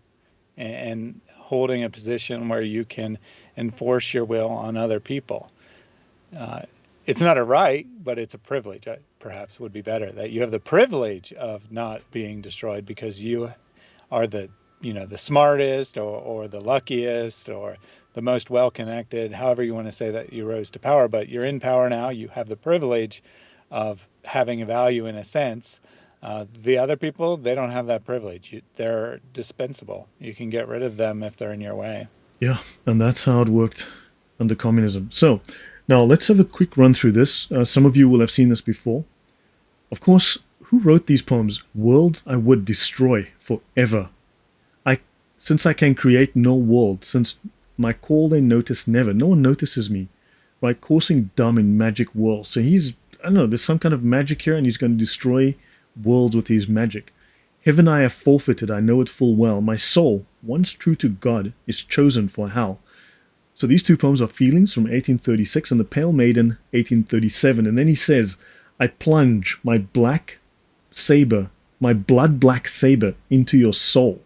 S2: and holding a position where you can enforce your will on other people. It's not a right, but it's a privilege, perhaps would be better, that you have the privilege of not being destroyed because you are the smartest or the luckiest or the most well-connected, however you want to say that you rose to power. But you're in power now. You have the privilege of having a value in a sense. The other people, they don't have that privilege. They're dispensable. You can get rid of them if they're in your way.
S1: Yeah, and that's how it worked under communism. So now let's have a quick run through this. Some of you will have seen this before. Of course, who wrote these poems? Worlds I would destroy forever. Since I can create no world, since my call they notice never, no one notices me, right? Coursing dumb in magic worlds. So he's, I don't know, there's some kind of magic here, and he's going to destroy worlds with his magic. Heaven I have forfeited, I know it full well. My soul, once true to God, is chosen for hell. So these two poems are Feelings from 1836 and The Pale Maiden, 1837. And then he says, I plunge my black saber, my blood-black saber, into your soul.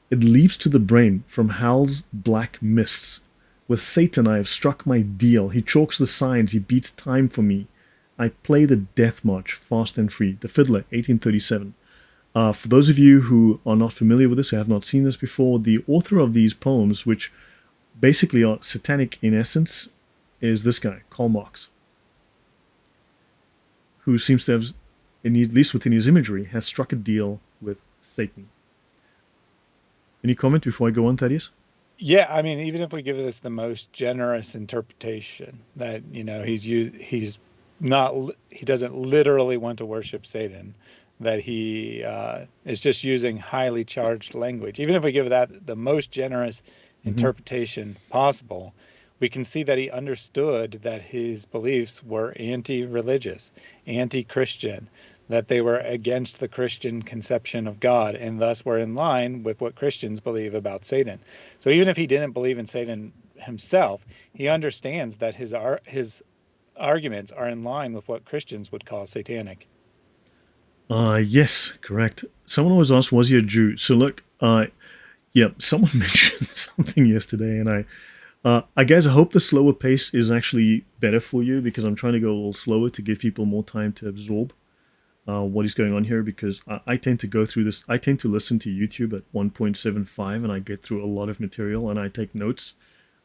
S1: It leaps to the brain from hell's black mists. With Satan I have struck my deal. He chalks the signs, he beats time for me. I play the death march, fast and free. The Fiddler, 1837. For those of you who are not familiar with this, who have not seen this before, the author of these poems, which basically are satanic in essence, is this guy, Karl Marx, who seems to have, at least within his imagery, has struck a deal with Satan. Any comment before I go on, Thaddeus?
S2: Yeah, I mean, even if we give this the most generous interpretation, that he doesn't literally want to worship Satan, that he is just using highly charged language. Even if we give that the most generous interpretation possible, we can see that he understood that his beliefs were anti-religious, anti-Christian, that they were against the Christian conception of God, and thus were in line with what Christians believe about Satan. So even if he didn't believe in Satan himself, he understands that his arguments are in line with what Christians would call satanic.
S1: Yes, correct. Someone always asks, was he a Jew? So look, someone mentioned something yesterday, and I guess I hope the slower pace is actually better for you, because I'm trying to go a little slower to give people more time to absorb what is going on here, because I tend to go through this. I tend to listen to YouTube at 1.75, and I get through a lot of material, and I take notes.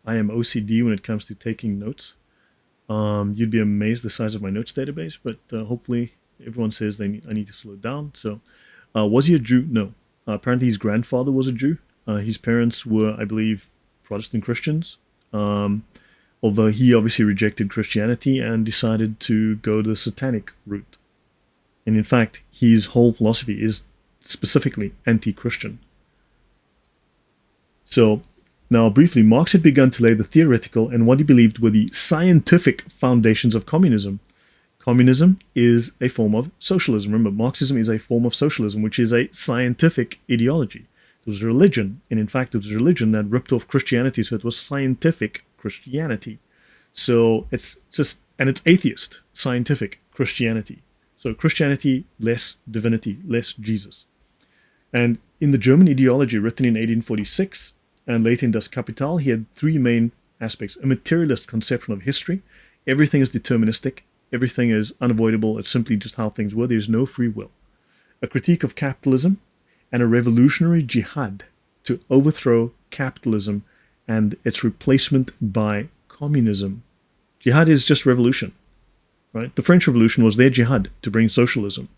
S1: I am OCD when it comes to taking notes. You'd be amazed the size of my notes database, but hopefully everyone says I need to slow down. So, was he a Jew? No. Apparently his grandfather was a Jew. His parents were, I believe, Protestant Christians, although he obviously rejected Christianity and decided to go the satanic route. And in fact, his whole philosophy is specifically anti-Christian. So, now briefly, Marx had begun to lay the theoretical and what he believed were the scientific foundations of communism. Communism is a form of socialism. Remember, Marxism is a form of socialism, which is a scientific ideology. It was religion, and in fact, it was religion that ripped off Christianity, so it was scientific Christianity. So it's atheist, scientific Christianity. So Christianity, less divinity, less Jesus. And in the German ideology written in 1846 and later in Das Kapital, he had three main aspects. A materialist conception of history. Everything is deterministic. Everything is unavoidable. It's simply just how things were. There's no free will. A critique of capitalism and a revolutionary jihad to overthrow capitalism and its replacement by communism. Jihad is just revolution, right? The French Revolution was their jihad to bring socialism.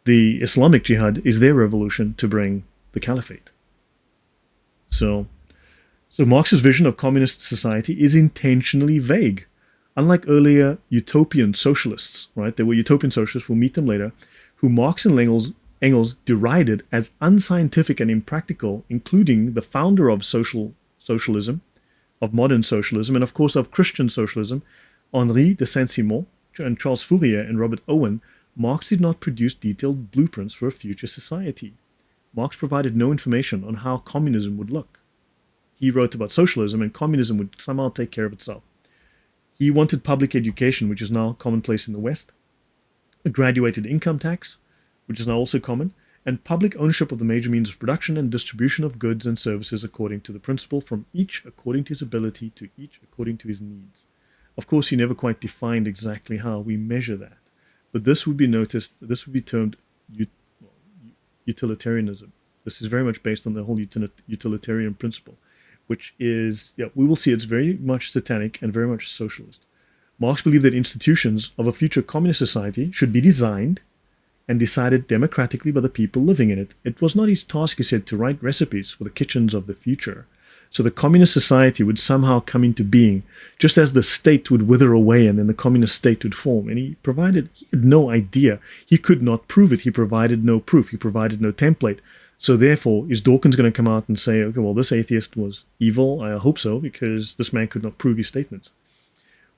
S1: The Islamic jihad is their revolution to bring the caliphate. So Marx's vision of communist society is intentionally vague. Unlike earlier utopian socialists, right? There were utopian socialists, we'll meet them later, who Marx and Engels derided as unscientific and impractical, including the founder of socialism, of modern socialism, and of course of Christian socialism, Henri de Saint-Simon and Charles Fourier and Robert Owen. Marx did not produce detailed blueprints for a future society. Marx provided no information on how communism would look. He wrote about socialism, and communism would somehow take care of itself. He wanted public education, which is now commonplace in the West, a graduated income tax, which is now also common, and public ownership of the major means of production and distribution of goods and services according to the principle from each according to his ability to each according to his needs. Of course, he never quite defined exactly how we measure that, but this would be termed utilitarianism. This is very much based on the whole utilitarian principle, which is, we will see it's very much satanic and very much socialist. Marx believed that institutions of a future communist society should be designed and decided democratically by the people living in it. It was not his task, he said, to write recipes for the kitchens of the future. So the communist society would somehow come into being, just as the state would wither away and then the communist state would form. And he had no idea. He could not prove it. He provided no proof. He provided no template. So therefore, is Dawkins going to come out and say, okay, well, this atheist was evil? I hope so, because this man could not prove his statements.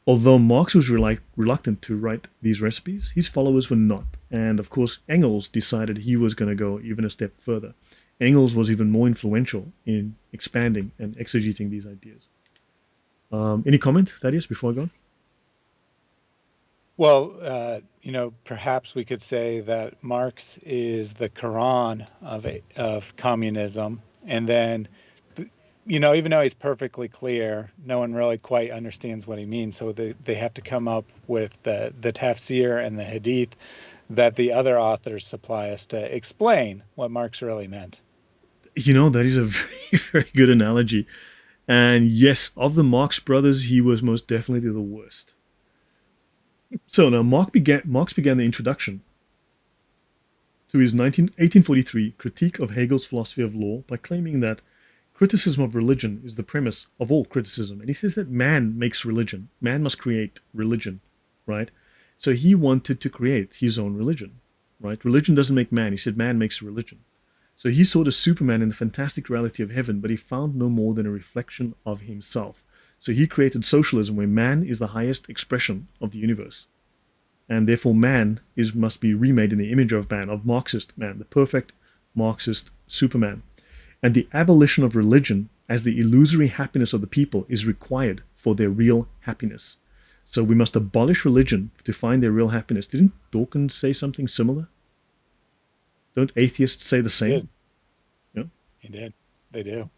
S1: Although Marx was reluctant to write these recipes, his followers were not. And of course, Engels decided he was going to go even a step further. Engels was even more influential in expanding and exegeting these ideas. Any comment, Thaddeus, before I go on?
S2: Well, perhaps we could say that Marx is the Quran of communism, and then, even though he's perfectly clear, no one really quite understands what he means. So they have to come up with the tafsir and the hadith that the other authors supply us to explain what Marx really meant.
S1: That is a very, very good analogy. And yes, of the Marx brothers, he was most definitely the worst. So now Marx began the introduction to his 1843 critique of Hegel's philosophy of law by claiming that criticism of religion is the premise of all criticism. And he says that man makes religion. Man must create religion, right? So he wanted to create his own religion, right? Religion doesn't make man. He said man makes religion. So he saw the Superman in the fantastic reality of heaven, but he found no more than a reflection of himself. So he created socialism where man is the highest expression of the universe. And therefore man must be remade in the image of man, of Marxist man, the perfect Marxist Superman. And the abolition of religion as the illusory happiness of the people is required for their real happiness. So we must abolish religion to find their real happiness. Didn't Dawkins say something similar? Don't atheists say the same?
S2: He did.
S1: Yeah.
S2: He did. They do.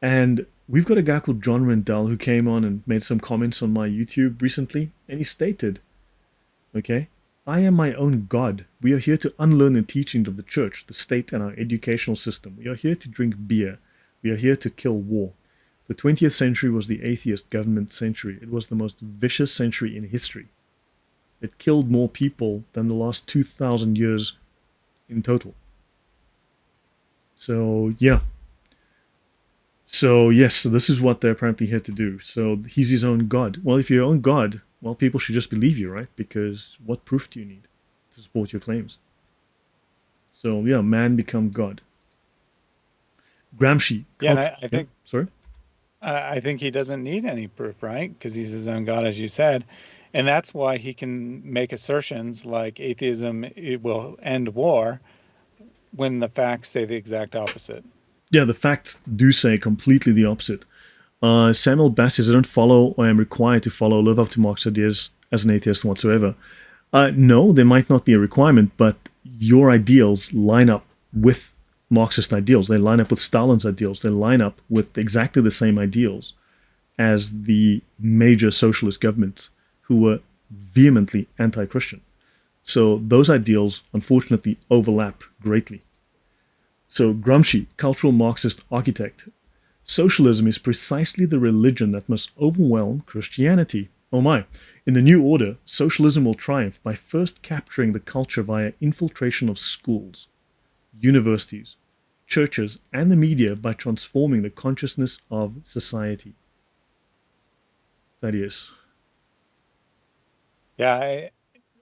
S1: And we've got a guy called John Rendell who came on and made some comments on my YouTube recently, and he stated, okay, I am my own God. We are here to unlearn the teachings of the church, the state, and our educational system. We are here to drink beer. We are here to kill war. The 20th century was the atheist government century. It was the most vicious century in history. It killed more people than the last 2,000 years in total. So, yeah. So, yes, so this is what they're apparently here to do. So, he's his own God. Well, if you're your own God, well, people should just believe you, right? Because what proof do you need to support your claims? So, yeah, man become God. Gramsci.
S2: Yeah, and I think
S1: sorry?
S2: I think he doesn't need any proof, right? Because he's his own God, as you said. And that's why he can make assertions like atheism it will end war when the facts say the exact opposite.
S1: Yeah, the facts do say completely the opposite. Samuel Bass says, I don't follow or am required to follow, live up to Marx's ideas as an atheist whatsoever. No, there might not be a requirement, but your ideals line up with Marxist ideals. They line up with Stalin's ideals. They line up with exactly the same ideals as the major socialist governments who were vehemently anti-Christian. So those ideals, unfortunately, overlap greatly. So Gramsci, cultural Marxist architect, socialism is precisely the religion that must overwhelm Christianity. Oh my. In the new order, socialism will triumph by first capturing the culture via infiltration of schools, universities, churches, and the media by transforming the consciousness of society. Thaddeus.
S2: Yeah,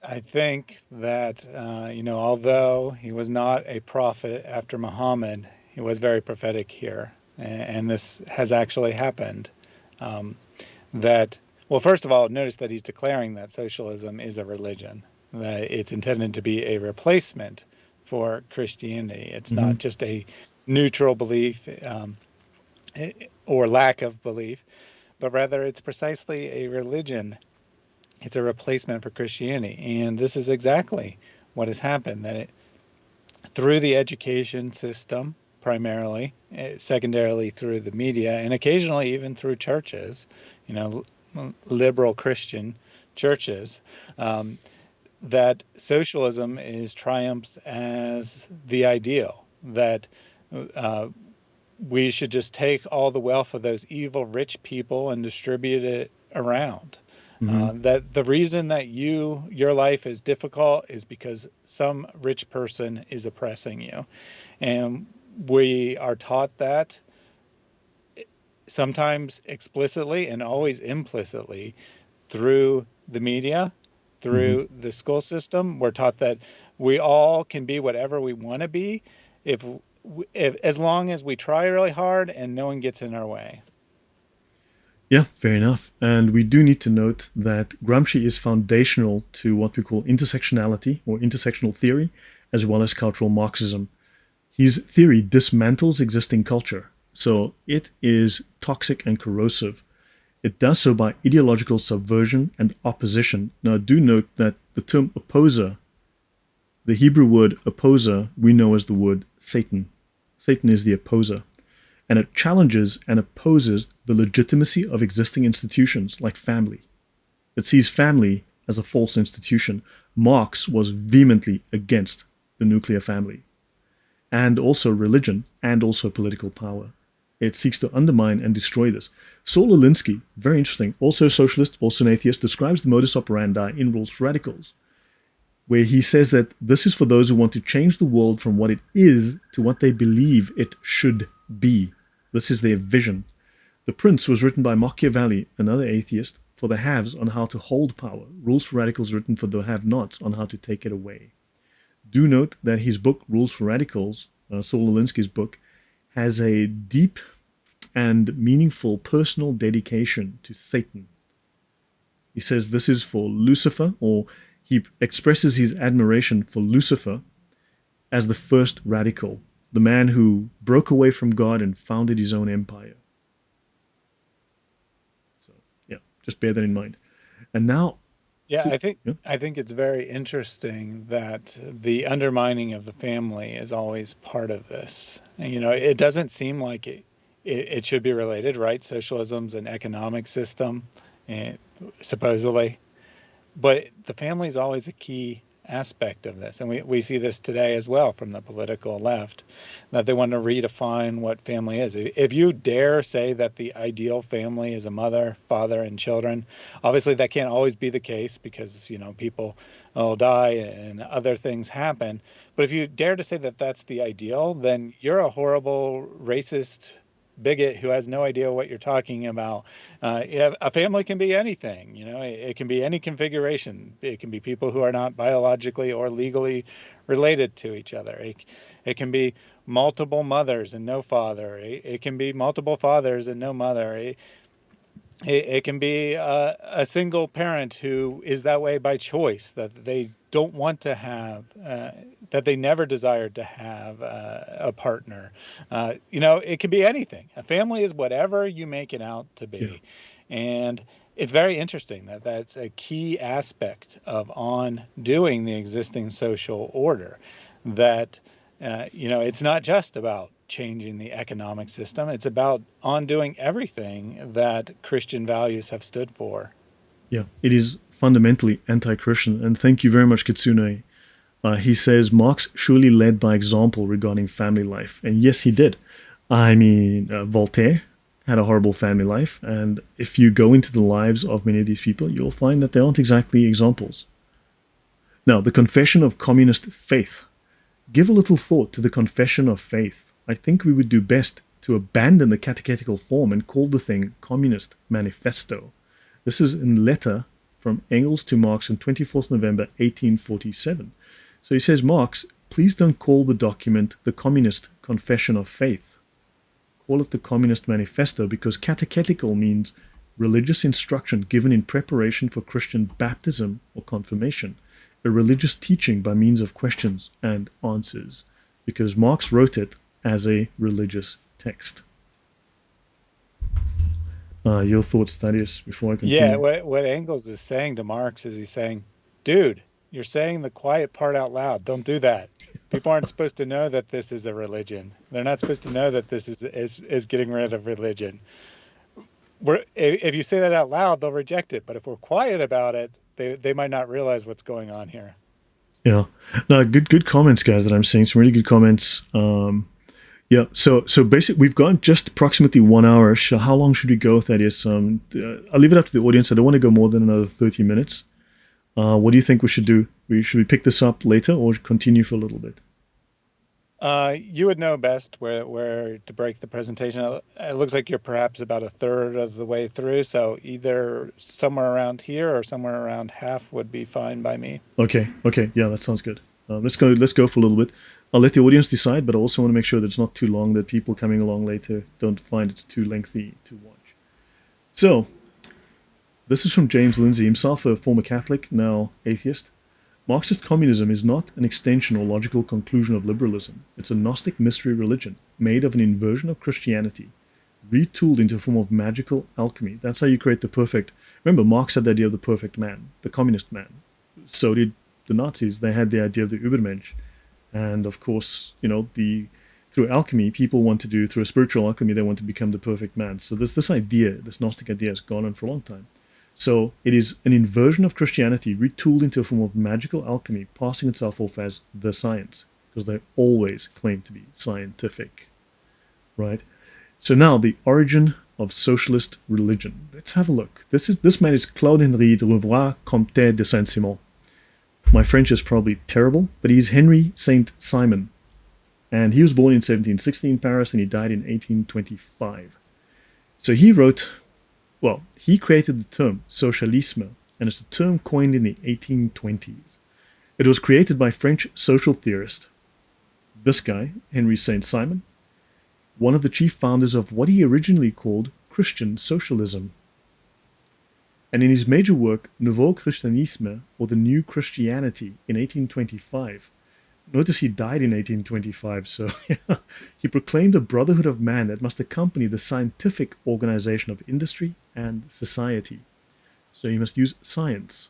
S2: I think that, although he was not a prophet after Muhammad, he was very prophetic here. And this has actually happened. Well, first of all, notice that he's declaring that socialism is a religion, that it's intended to be a replacement for Christianity. It's not just a neutral belief or lack of belief, but rather it's precisely a religion. It's a replacement for Christianity. And this is exactly what has happened, that through the education system, primarily, secondarily through the media, and occasionally even through churches, liberal Christian churches, that socialism is triumphs as the ideal, that we should just take all the wealth of those evil rich people and distribute it around. That the reason that your life is difficult is because some rich person is oppressing you. And we are taught that sometimes explicitly and always implicitly through the media, through the school system. We're taught that we all can be whatever we want to be if as long as we try really hard and no one gets in our way.
S1: Yeah, fair enough. And we do need to note that Gramsci is foundational to what we call intersectionality or intersectional theory, as well as cultural Marxism. His theory dismantles existing culture, so it is toxic and corrosive. It does so by ideological subversion and opposition. Now, do note that the term opposer, the Hebrew word opposer, we know as the word Satan. Satan is the opposer. And it challenges and opposes the legitimacy of existing institutions like family. It sees family as a false institution. Marx was vehemently against the nuclear family, and also religion, and also political power. It seeks to undermine and destroy this. Saul Alinsky, very interesting, also a socialist, also an atheist, describes the modus operandi in Rules for Radicals, where he says that this is for those who want to change the world from what it is to what they believe it should be. This is their vision. The Prince was written by Machiavelli, another atheist, for the haves on how to hold power. Rules for Radicals written for the have-nots on how to take it away. Do note that his book, Rules for Radicals, Saul Alinsky's book, has a deep and meaningful personal dedication to Satan. He says this is for Lucifer, or he expresses his admiration for Lucifer as the first radical, the man who broke away from God and founded his own empire. So, yeah, just bear that in mind. And now,
S2: yeah, I think it's very interesting that the undermining of the family is always part of this. And, it doesn't seem like it should be related, right? Socialism's an economic system, supposedly, but the family is always a key aspect of this. And we see this today as well from the political left, that they want to redefine what family is. If you dare say that the ideal family is a mother, father, and children, obviously that can't always be the case because, people will die and other things happen. But if you dare to say that that's the ideal, then you're a horrible racist bigot who has no idea what you're talking about. A family can be anything, it can be any configuration. It can be people who are not biologically or legally related to each other. It can be multiple mothers and no father. It can be multiple fathers and no mother. It can be a single parent who is that way by choice, that they don't want to have, that they never desired to have a partner. It can be anything. A family is whatever you make it out to be. Yeah. And it's very interesting that that's a key aspect of undoing the existing social order, that, it's not just about changing the economic system. It's about undoing everything that Christian values have stood for.
S1: Yeah, it is fundamentally anti-Christian. And thank you very much, Kitsune. He says, Marx surely led by example regarding family life. And yes, he did. I mean, Voltaire had a horrible family life. And if you go into the lives of many of these people, you'll find that they aren't exactly examples. Now, the confession of communist faith. Give a little thought to the confession of faith. I think we would do best to abandon the catechetical form and call the thing Communist Manifesto. This is in letter from Engels to Marx on 24th November 1847. So he says, Marx, please don't call the document the Communist Confession of Faith. Call it the Communist Manifesto, because catechetical means religious instruction given in preparation for Christian baptism or confirmation, a religious teaching by means of questions and answers, because Marx wrote it as a religious text. Your thoughts, Thaddeus, before I continue?
S2: Yeah, what Engels is saying to Marx is he's saying, dude, you're saying the quiet part out loud. Don't do that. People aren't supposed to know that this is a religion. They're not supposed to know that this is getting rid of religion. If you say that out loud, they'll reject it. But if we're quiet about it, they might not realize what's going on here.
S1: Yeah. No, good comments, guys, that I'm seeing. Some really good comments. Yeah, so basically we've got just approximately 1 hour. So how long should we go, Thaddeus? I'll leave it up to the audience. I don't want to go more than another 30 minutes. What do you think we should do? Should we pick this up later or continue for a little bit?
S2: You would know best where to break the presentation. It looks like you're perhaps about a third of the way through, so either somewhere around here or somewhere around half would be fine by me.
S1: Okay, yeah, that sounds good. Let's go for a little bit. I'll let the audience decide, but I also want to make sure that it's not too long, that people coming along later don't find it's too lengthy to watch. So, this is from James Lindsay, himself a former Catholic, now atheist. Marxist communism is not an extension or logical conclusion of liberalism. It's a Gnostic mystery religion made of an inversion of Christianity, retooled into a form of magical alchemy. That's how you create the perfect. Remember, Marx had the idea of the perfect man, the communist man. So did the Nazis. They had the idea of the Übermensch. And of course, through alchemy, people want to do, through a spiritual alchemy, they want to become the perfect man. So this idea, this Gnostic idea has gone on for a long time. So it is an inversion of Christianity retooled into a form of magical alchemy, passing itself off as the science, because they always claim to be scientific, right? So now the origin of socialist religion. Let's have a look. This man is Claude-Henri de Comte de Saint-Simon. My French is probably terrible, but he's Henry Saint-Simon. And he was born in 1760 in Paris and he died in 1825. So he created the term socialisme, and it's a term coined in the 1820s. It was created by French social theorist, this guy, Henry Saint-Simon, one of the chief founders of what he originally called Christian socialism. And in his major work, Nouveau Christianisme, or the New Christianity, in 1825, notice he died in 1825, so he proclaimed a brotherhood of man that must accompany the scientific organization of industry and society. So you must use science.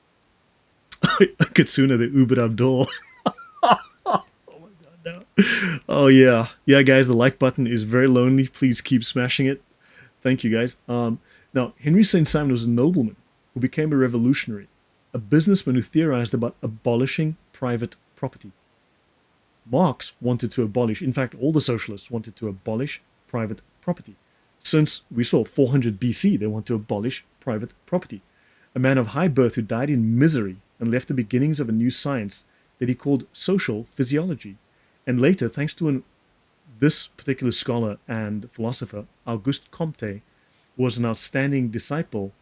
S1: I could sooner the Uber Abdul. Oh my god, no. Oh yeah. Yeah, guys, the like button is very lonely. Please keep smashing it. Thank you, guys. Now, Henry Saint-Simon was a nobleman who became a revolutionary, a businessman who theorized about abolishing private property. Marx wanted to abolish, in fact, all the socialists wanted to abolish private property. Since we saw 400 BC, they want to abolish private property. A man of high birth who died in misery and left the beginnings of a new science that he called social physiology. And later, thanks to this particular scholar and philosopher, Auguste Comte, was an outstanding disciple,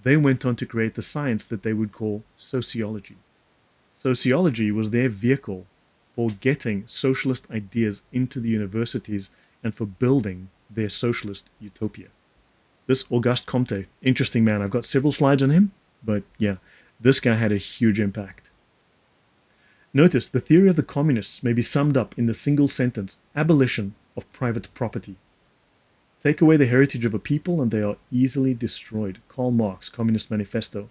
S1: they went on to create the science that they would call sociology. Sociology was their vehicle for getting socialist ideas into the universities and for building their socialist utopia. This Auguste Comte, interesting man. I've got several slides on him, but yeah, this guy had a huge impact. Notice the theory of the communists may be summed up in the single sentence, abolition of private property. Take away the heritage of a people and they are easily destroyed. Karl Marx, Communist Manifesto.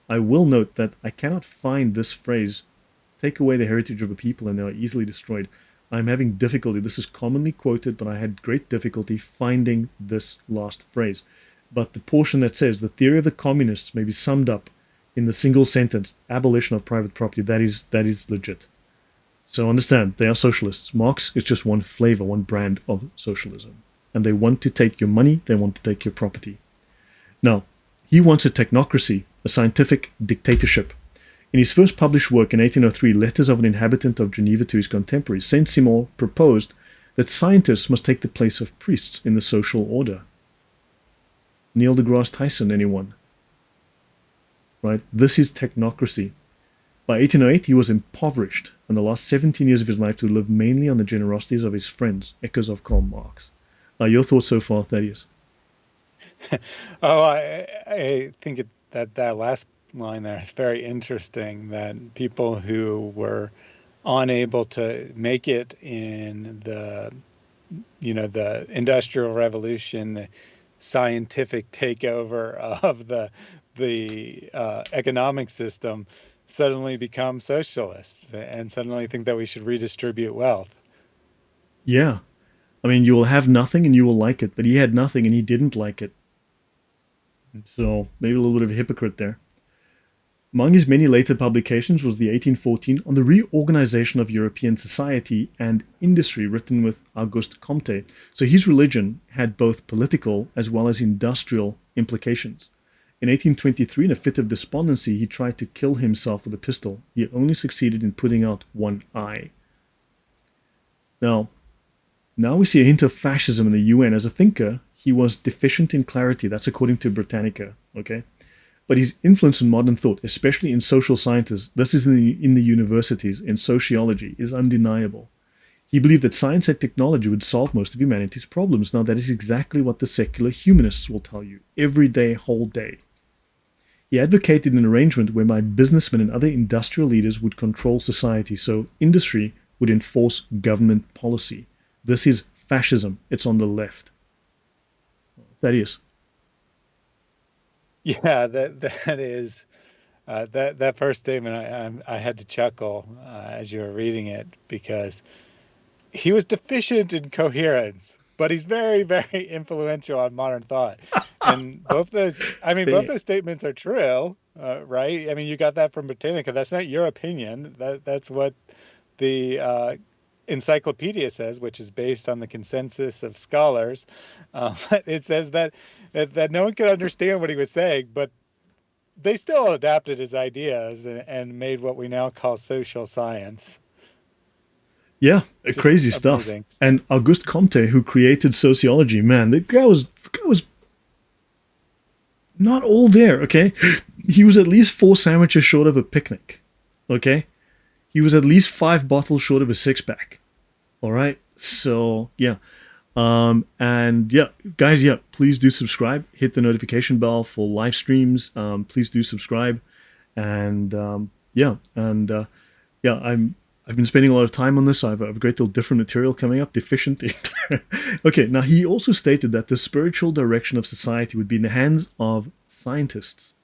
S1: I will note that I cannot find this phrase, take away the heritage of a people and they are easily destroyed. I'm having difficulty. This is commonly quoted, but I had great difficulty finding this last phrase. But the portion that says the theory of the communists may be summed up in the single sentence, abolition of private property, that is legit. So understand, they are socialists. Marx is just one flavor, one brand of socialism. And they want to take your money, they want to take your property. Now, he wants a technocracy, a scientific dictatorship. In his first published work in 1803, Letters of an Inhabitant of Geneva to his Contemporaries, Saint-Simon proposed that scientists must take the place of priests in the social order. Neil deGrasse Tyson, anyone? Right? This is technocracy. By 1808, he was impoverished, and the last 17 years of his life to live mainly on the generosities of his friends, echoes of Karl Marx. Your thoughts so far, Thaddeus?
S2: I think that last line there is very interesting, that people who were unable to make it in the Industrial Revolution, the scientific takeover of the economic system, suddenly become socialists and suddenly think that we should redistribute wealth.
S1: Yeah. I mean, you will have nothing and you will like it, but he had nothing and he didn't like it. So maybe a little bit of a hypocrite there. Among his many later publications was the 1814 on the reorganization of European society and industry, written with Auguste Comte. So his religion had both political as well as industrial implications. In 1823, in a fit of despondency, he tried to kill himself with a pistol. He only succeeded in putting out one eye. Now we see a hint of fascism in the UN. As a thinker, he was deficient in clarity. That's according to Britannica, okay? But his influence on modern thought, especially in social sciences, this is in the universities, in sociology, is undeniable. He believed that science and technology would solve most of humanity's problems. Now, that is exactly what the secular humanists will tell you every day, whole day. He advocated an arrangement whereby businessmen and other industrial leaders would control society, so industry would enforce government policy. This is fascism. It's on the left. That is.
S2: Yeah, that is that first statement. I had to chuckle as you were reading it because he was deficient in coherence, but he's very, very influential on modern thought. And both
S1: Fair.
S2: those statements are true, right? I mean, you got that from Britannica. That's not your opinion. That's what the encyclopedia says, which is based on the consensus of scholars. It says that no one could understand what he was saying, but they still adapted his ideas and made what we now call social science.
S1: Yeah,
S2: Just
S1: crazy stuff.
S2: amazing.
S1: And Auguste Comte, who created sociology, man, the guy was not all there, okay? He was at least 4 sandwiches short of a picnic, okay? He was at least 5 bottles short of a six-pack, all right? So, yeah. And yeah, guys, yeah, please do subscribe. Hit the notification bell for live streams. Please do subscribe. And yeah, I've been spending a lot of time on this. I have a great deal of different material coming up. Deficient. Okay, now he also stated that the spiritual direction of society would be in the hands of scientists.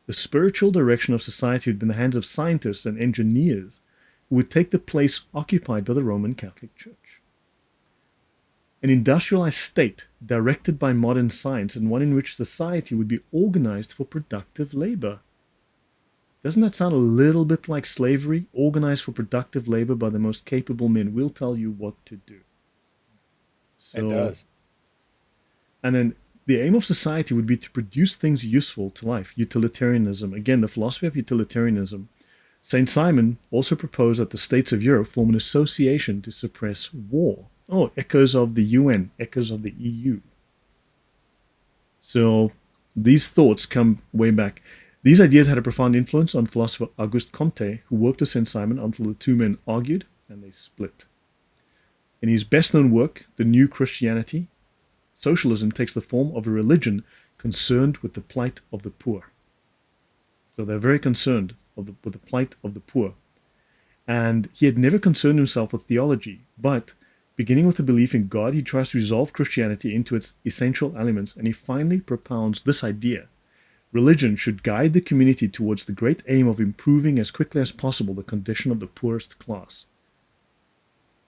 S1: The spiritual direction of society would be in the hands of scientists and engineers who would take the place occupied by the Roman Catholic Church. An industrialized state directed by modern science and one in which society would be organized for productive labor. Doesn't that sound a little bit like slavery? Organized for productive labor by the most capable men. We'll tell you what to do. So,
S2: It does.
S1: and then the aim of society would be to produce things useful to life. Utilitarianism. Again, the philosophy of utilitarianism. St. Simon also proposed that the states of Europe form an association to suppress war. Oh, echoes of the UN, echoes of the EU. So these thoughts come way back. These ideas had a profound influence on philosopher Auguste Comte, who worked with St. Simon until the two men argued and they split. In his best-known work, The New Christianity, socialism takes the form of a religion concerned with the plight of the poor. So they're very concerned with the plight of the poor. And he had never concerned himself with theology, but beginning with a belief in God, he tries to resolve Christianity into its essential elements, and he finally propounds this idea. Religion should guide the community towards the great aim of improving as quickly as possible the condition of the poorest class.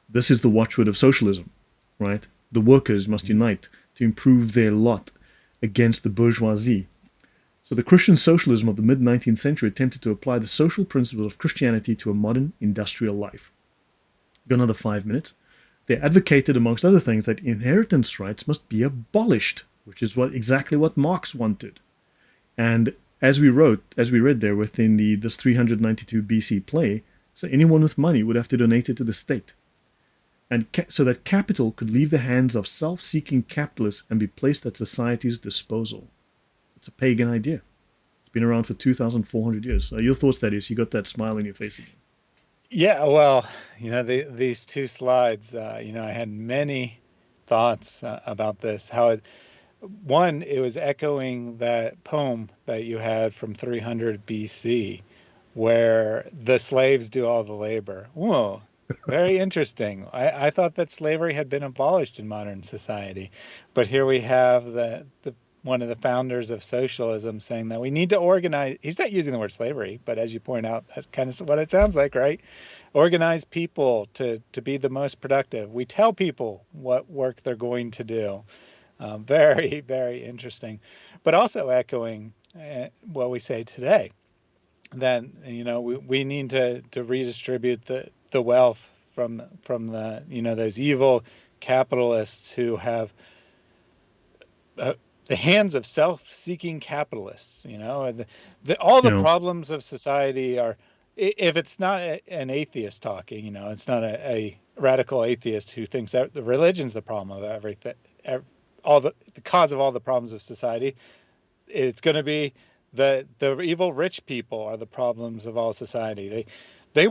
S1: This is the watchword of socialism, right? The workers must unite to improve their lot against the bourgeoisie. So the Christian socialism of the mid-19th century attempted to apply the social principles of Christianity to a modern industrial life. Got another 5 minutes. They advocated, amongst other things, that inheritance rights must be abolished, which is exactly what Marx wanted. And as we read there within this 392 BC play, so anyone with money would have to donate it to the state. And so that capital could leave the hands of self-seeking capitalists and be placed at society's disposal. It's a pagan idea. It's been around for 2,400 years. Your thoughts, that is? You got that smile on your face again.
S2: Yeah, well, these two slides, I had many thoughts about this. One, it was echoing that poem that you had from 300 BC, where the slaves do all the labor. Whoa, very interesting. I thought that slavery had been abolished in modern society, but here we have the one of the founders of socialism saying that we need to organize. He's not using the word slavery, but as you point out, that's kind of what it sounds like, right? Organize people to be the most productive. We tell people what work they're going to do. Very, very interesting. But also echoing what we say today, that we need to redistribute the wealth from the those evil capitalists who have the hands of self-seeking capitalists. All the problems of society are, if it's not an atheist talking, it's not a radical atheist who thinks that the religion's the problem of everything, all the cause of all the problems of society. It's going to be The evil rich people are the problems of all society. They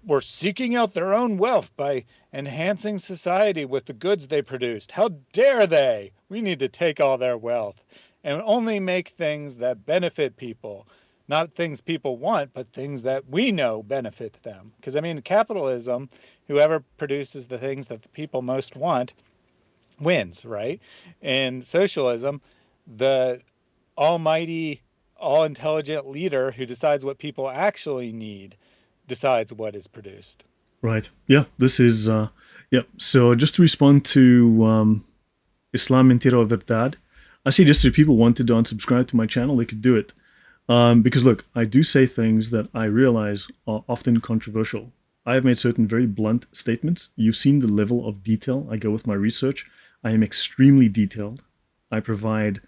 S2: were seeking out their own wealth by enhancing society with the goods they produced. How dare they? We need to take all their wealth and only make things that benefit people, not things people want, but things that we know benefit them. Because, I mean, capitalism, whoever produces the things that the people most want wins, right? And socialism, the almighty, all intelligent leader who decides what people actually need decides what is produced.
S1: Right. Yeah. This is. Yeah. So just to respond to Islam Mentira Verdad, I suggested if people wanted to unsubscribe to my channel, they could do it. Because look, I do say things that I realize are often controversial. I have made certain very blunt statements. You've seen the level of detail I go with my research. I am extremely detailed. I provide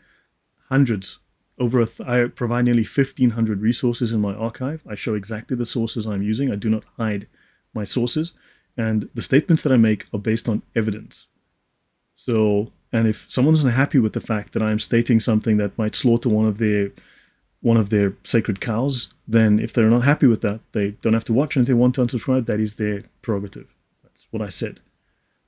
S1: hundreds, I provide nearly 1,500 resources in my archive. I show exactly the sources I'm using. I do not hide my sources. And the statements that I make are based on evidence. So, and if someone's unhappy with the fact that I'm stating something that might slaughter one of their sacred cows, then if they're not happy with that, they don't have to watch. And if they want to unsubscribe, that is their prerogative. That's what I said.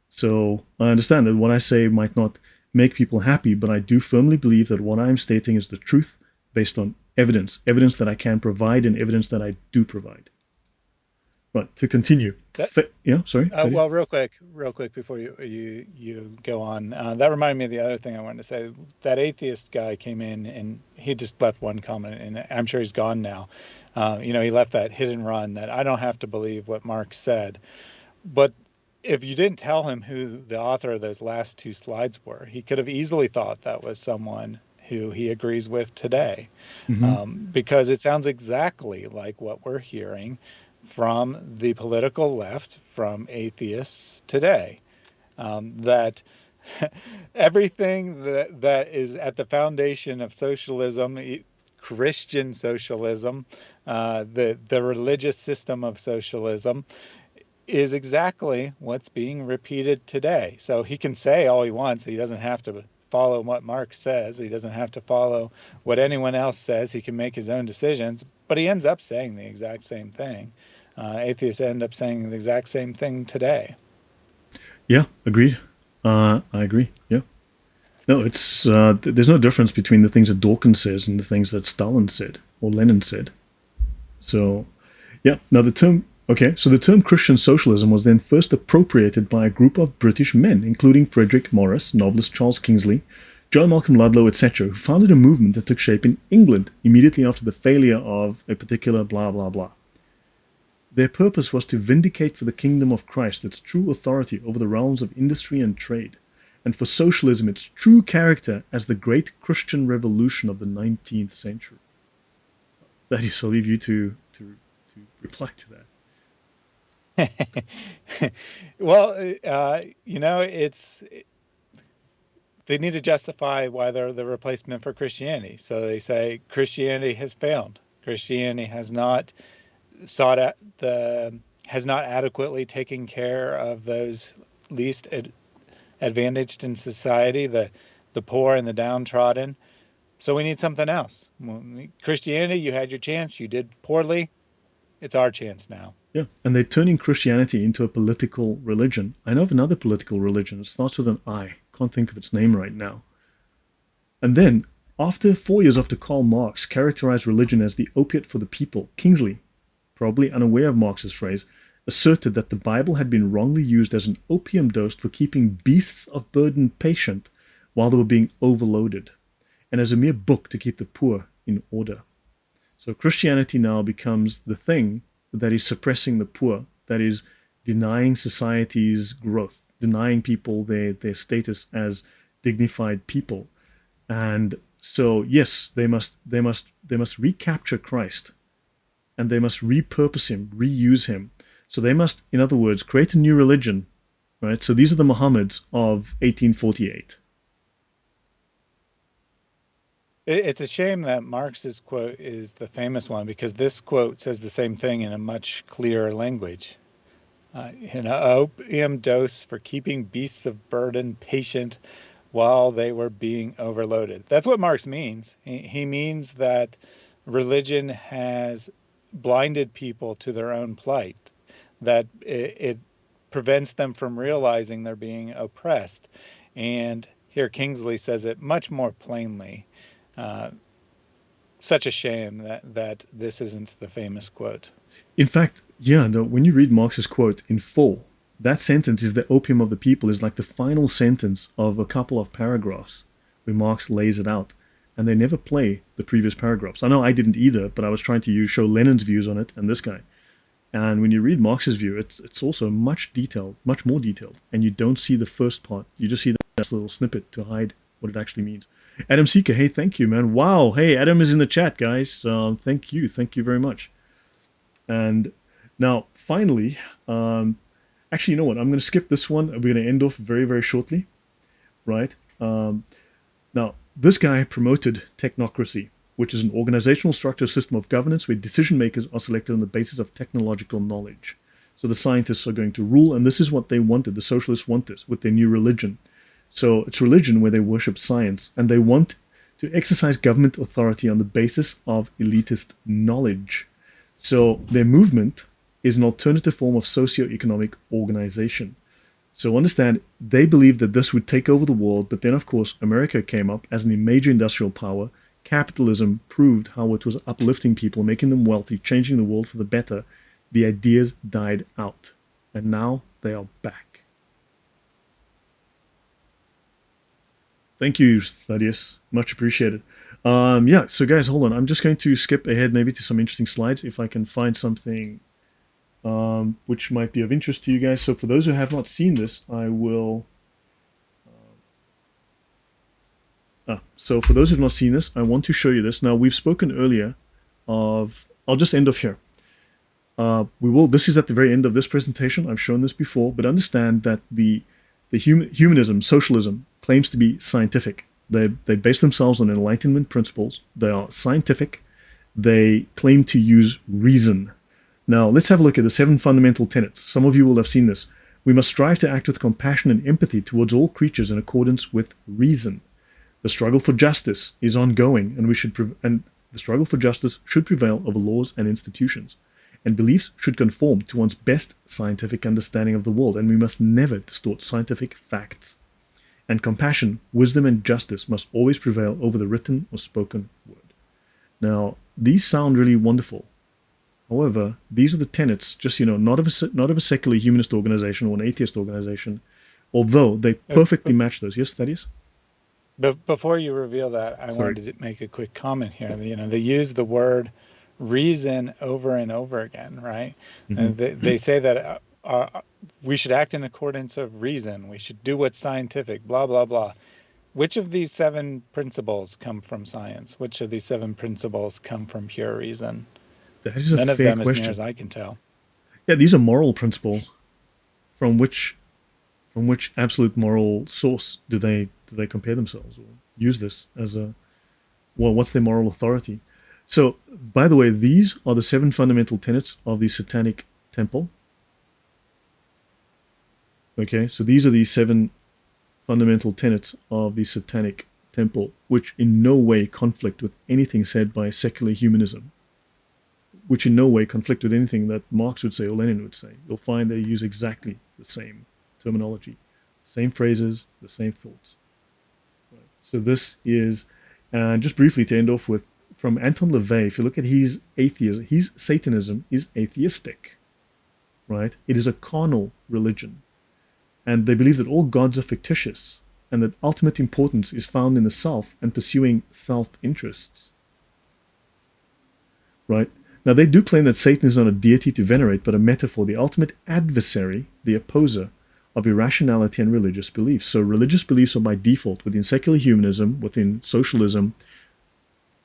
S1: So I understand that what I say might not make people happy, but I do firmly believe that what I'm stating is the truth based on evidence that I can provide and evidence that I do provide. Right, to continue. Yeah, sorry.
S2: Well, real quick before you go on, that reminded me of the other thing I wanted to say. That atheist guy came in and he just left one comment, and I'm sure he's gone now. He left that hit and run that I don't have to believe what Marx said. But if you didn't tell him who the author of those last two slides were, he could have easily thought that was someone who he agrees with today, because it sounds exactly like what we're hearing from the political left, from atheists today, that everything that is at the foundation of socialism, Christian socialism, the religious system of socialism, is exactly what's being repeated today. So he can say all he wants. He doesn't have to follow what Marx says. He doesn't have to follow what anyone else says. He can make his own decisions, but he ends up saying the exact same thing. Atheists end up saying the exact same thing today.
S1: Yeah, agreed. I agree. Yeah. No, it's there's no difference between the things that Dawkins says and the things that Stalin said or Lenin said. So, yeah. Now the term Christian socialism was then first appropriated by a group of British men, including Frederick Morris, novelist Charles Kingsley, John Malcolm Ludlow, etc., who founded a movement that took shape in England immediately after the failure of a particular blah blah blah. Their purpose was to vindicate for the kingdom of Christ its true authority over the realms of industry and trade, and for socialism its true character as the great Christian revolution of the 19th century. Thaddeus, I'll leave you to reply to that.
S2: Well, they need to justify why they're the replacement for Christianity. So they say Christianity has failed. Christianity has not has not adequately taken care of those least advantaged in society, the poor and the downtrodden. So we need something else. Christianity, you had your chance. You did poorly. It's our chance now.
S1: Yeah, and they're turning Christianity into a political religion. I know of another political religion. It starts with an I. Can't think of its name right now. And then, 4 years after Karl Marx characterized religion as the opiate for the people, Kingsley, probably unaware of Marx's phrase, asserted that the Bible had been wrongly used as an opium dose for keeping beasts of burden patient while they were being overloaded, and as a mere book to keep the poor in order. So Christianity now becomes the thing that is suppressing the poor, that is denying society's growth, denying people their status as dignified people. And so, yes, they must recapture Christ, and they must repurpose him, reuse him. So they must, in other words, create a new religion, right? So these are the Muhammads of 1848.
S2: It's a shame that Marx's quote is the famous one, because this quote says the same thing in a much clearer language. An opium dose for keeping beasts of burden patient while they were being overloaded. That's what Marx means. He means that religion has blinded people to their own plight, that it prevents them from realizing they're being oppressed. And here Kingsley says it much more plainly. Such a shame that this isn't the famous quote.
S1: In fact, yeah, no, when you read Marx's quote in full, that sentence is the opium of the people, is like the final sentence of a couple of paragraphs where Marx lays it out. And they never play the previous paragraphs. I know I didn't either, but I was trying to show Lenin's views on it and this guy. And when you read Marx's view, it's also much more detailed. And you don't see the first part. You just see that little snippet to hide what it actually means. Adam Seeker, hey, thank you, man. Wow, hey, Adam is in the chat, guys. Thank you very much. And now, finally, actually, you know what? I'm going to skip this one. We're going to end off very, very shortly, right? Now, this guy promoted technocracy, which is an organizational structure system of governance where decision makers are selected on the basis of technological knowledge. So the scientists are going to rule, and this is what they wanted. The socialists want this with their new religion. So it's religion where they worship science, and they want to exercise government authority on the basis of elitist knowledge. So their movement is an alternative form of socio-economic organization. So understand, they believed that this would take over the world, but then of course America came up as a major industrial power. Capitalism proved how it was uplifting people, making them wealthy, changing the world for the better. The ideas died out, and now they are back. Thank you, Thaddeus. Much appreciated. Yeah, so guys, hold on. I'm just going to skip ahead maybe to some interesting slides if I can find something which might be of interest to you guys. So for those who have not seen this, I will... So for those who have not seen this, I want to show you this. Now, we've spoken earlier of... I'll just end off here. This is at the very end of this presentation. I've shown this before, but understand that the humanism, socialism, claims to be scientific. They base themselves on Enlightenment principles. They are scientific. They claim to use reason. Now, let's have a look at the 7 fundamental tenets. Some of you will have seen this. We must strive to act with compassion and empathy towards all creatures in accordance with reason. The struggle for justice is ongoing, and the struggle for justice should prevail over laws and institutions. And beliefs should conform to one's best scientific understanding of the world, and we must never distort scientific facts. And compassion, wisdom, and justice must always prevail over the written or spoken word. Now, these sound really wonderful. However, these are the tenets, just, not of a secular humanist organization or an atheist organization, although they perfectly match those. Yes, Thaddeus?
S2: But before you reveal that, I wanted to make a quick comment here. They use the word reason over and over again, right? Mm-hmm. And they say that we should act in accordance of reason. We should do what's scientific, blah, blah, blah. Which of these 7 principles come from science? Which of these 7 principles come from pure reason?
S1: That is a
S2: None
S1: fair
S2: of them,
S1: question.
S2: as near as I can tell.
S1: Yeah, these are moral principles. From which absolute moral source do they compare themselves or use this as what's their moral authority? So, by the way, these are the 7 fundamental tenets of the Satanic Temple. Okay, so these are the 7 fundamental tenets of the Satanic Temple, which in no way conflict with anything said by secular humanism, which in no way conflict with anything that Marx would say or Lenin would say. You'll find they use exactly the same terminology, same phrases, the same thoughts. Right. So this is, and just briefly to end off with, from Anton LaVey, if you look at his atheism, his Satanism is atheistic, right? It is a carnal religion. And they believe that all gods are fictitious and that ultimate importance is found in the self and pursuing self-interests, right? Now, they do claim that Satan is not a deity to venerate, but a metaphor, the ultimate adversary, the opposer of irrationality and religious beliefs. So religious beliefs are by default, within secular humanism, within socialism,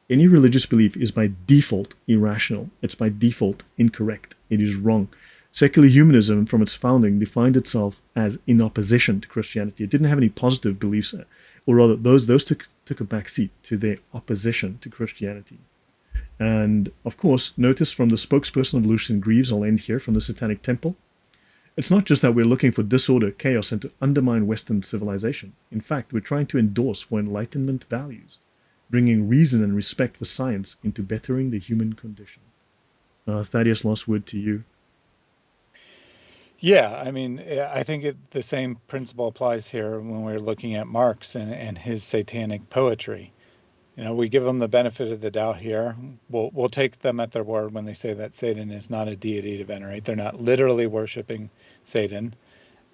S1: any religious belief is by default irrational. It's by default incorrect. It is wrong. Secular humanism, from its founding, defined itself as in opposition to Christianity. It didn't have any positive beliefs, or rather, those took a backseat to their opposition to Christianity. And, of course, notice from the spokesperson of Lucian Greaves, I'll end here, from the Satanic Temple, It's not just that we're looking for disorder, chaos, and to undermine Western civilization. In fact, we're trying to endorse for Enlightenment values, bringing reason and respect for science into bettering the human condition. Thaddeus, last word to you.
S2: Yeah, I mean, I think the same principle applies here when we're looking at Marx and his satanic poetry. You know, we give them the benefit of the doubt here. We'll take them at their word when they say that Satan is not a deity to venerate. They're not literally worshiping Satan,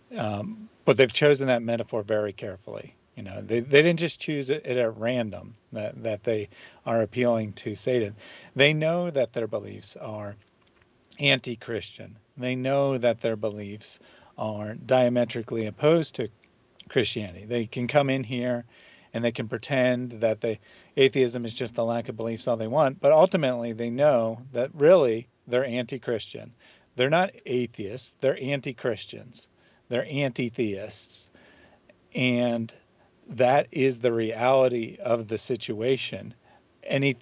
S2: but they've chosen that metaphor very carefully. You know, they didn't just choose it at random that they are appealing to Satan. They know that their beliefs are anti-Christian. They know that their beliefs are diametrically opposed to Christianity. They can come in here and they can pretend that atheism is just a lack of beliefs all they want, but ultimately they know that really they're anti-Christian. They're not atheists, they're anti-Christians. They're anti-theists. And that is the reality of the situation. Any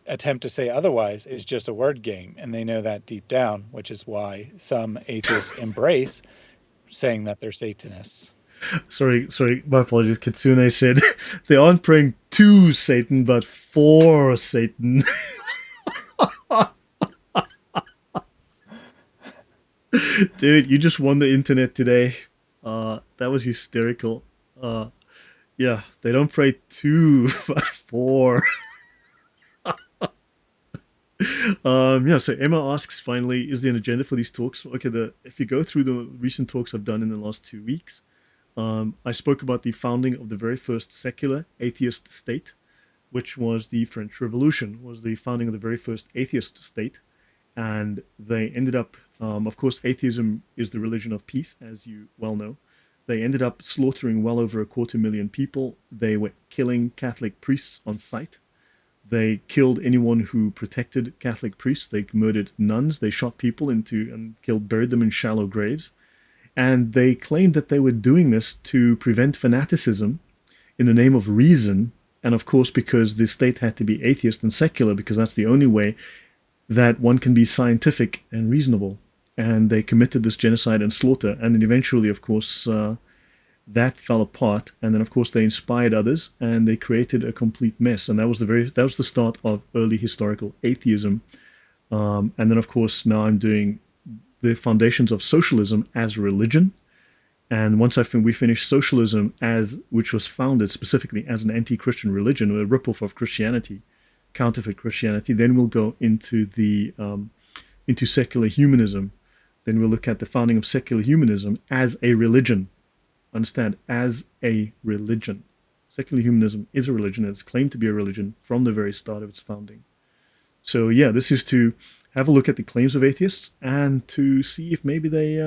S2: attempt to say otherwise is just a word game, and they know that deep down, which is why some atheists embrace saying that they're Satanists.
S1: Sorry, my apologies. Kitsune said they aren't praying to Satan, but for Satan. Dude, you just won the internet today. That was hysterical. Yeah, they don't pray to, but for. Yeah, so Emma asks finally, is there an agenda for these talks? Okay, if you go through the recent talks I've done in the last 2 weeks, I spoke about the founding of the very first secular atheist state, which was the French Revolution, was the founding of the very first atheist state. And they ended up, of course, atheism is the religion of peace, as you well know. They ended up slaughtering well over 250,000 people. They were killing Catholic priests on sight. They killed anyone who protected Catholic priests. They murdered nuns. They shot people and buried them in shallow graves. And they claimed that they were doing this to prevent fanaticism in the name of reason. And of course, because the state had to be atheist and secular, because that's the only way that one can be scientific and reasonable. And they committed this genocide and slaughter. And then eventually, of course, that fell apart. And then, of course, they inspired others and they created a complete mess. And that was the start of early historical atheism. And then, of course, now I'm doing the foundations of socialism as religion. And once we finish socialism, which was founded specifically as an anti-Christian religion, a ripoff of Christianity, counterfeit Christianity, then we'll go into into secular humanism. Then we'll look at the founding of secular humanism as a religion. Understand, as a religion. Secular humanism is a religion. It's claimed to be a religion from the very start of its founding. So yeah, this is to have a look at the claims of atheists and to see if maybe they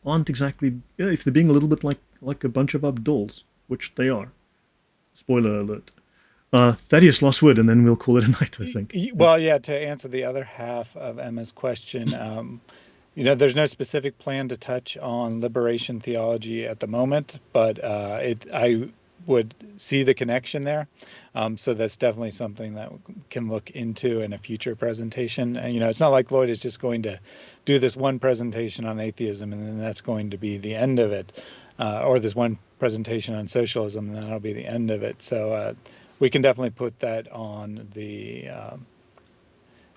S1: aren't exactly, if they're being a little bit like a bunch of Abduls, which they are. Spoiler alert. Thaddeus, last word, and then we'll call it a night, I think.
S2: Well, yeah, to answer the other half of Emma's question, there's no specific plan to touch on liberation theology at the moment, but I would see the connection there. So that's definitely something that we can look into in a future presentation. And, it's not like Lloyd is just going to do this one presentation on atheism and then that's going to be the end of it, or this one presentation on socialism and then that'll be the end of it. So we can definitely put that on the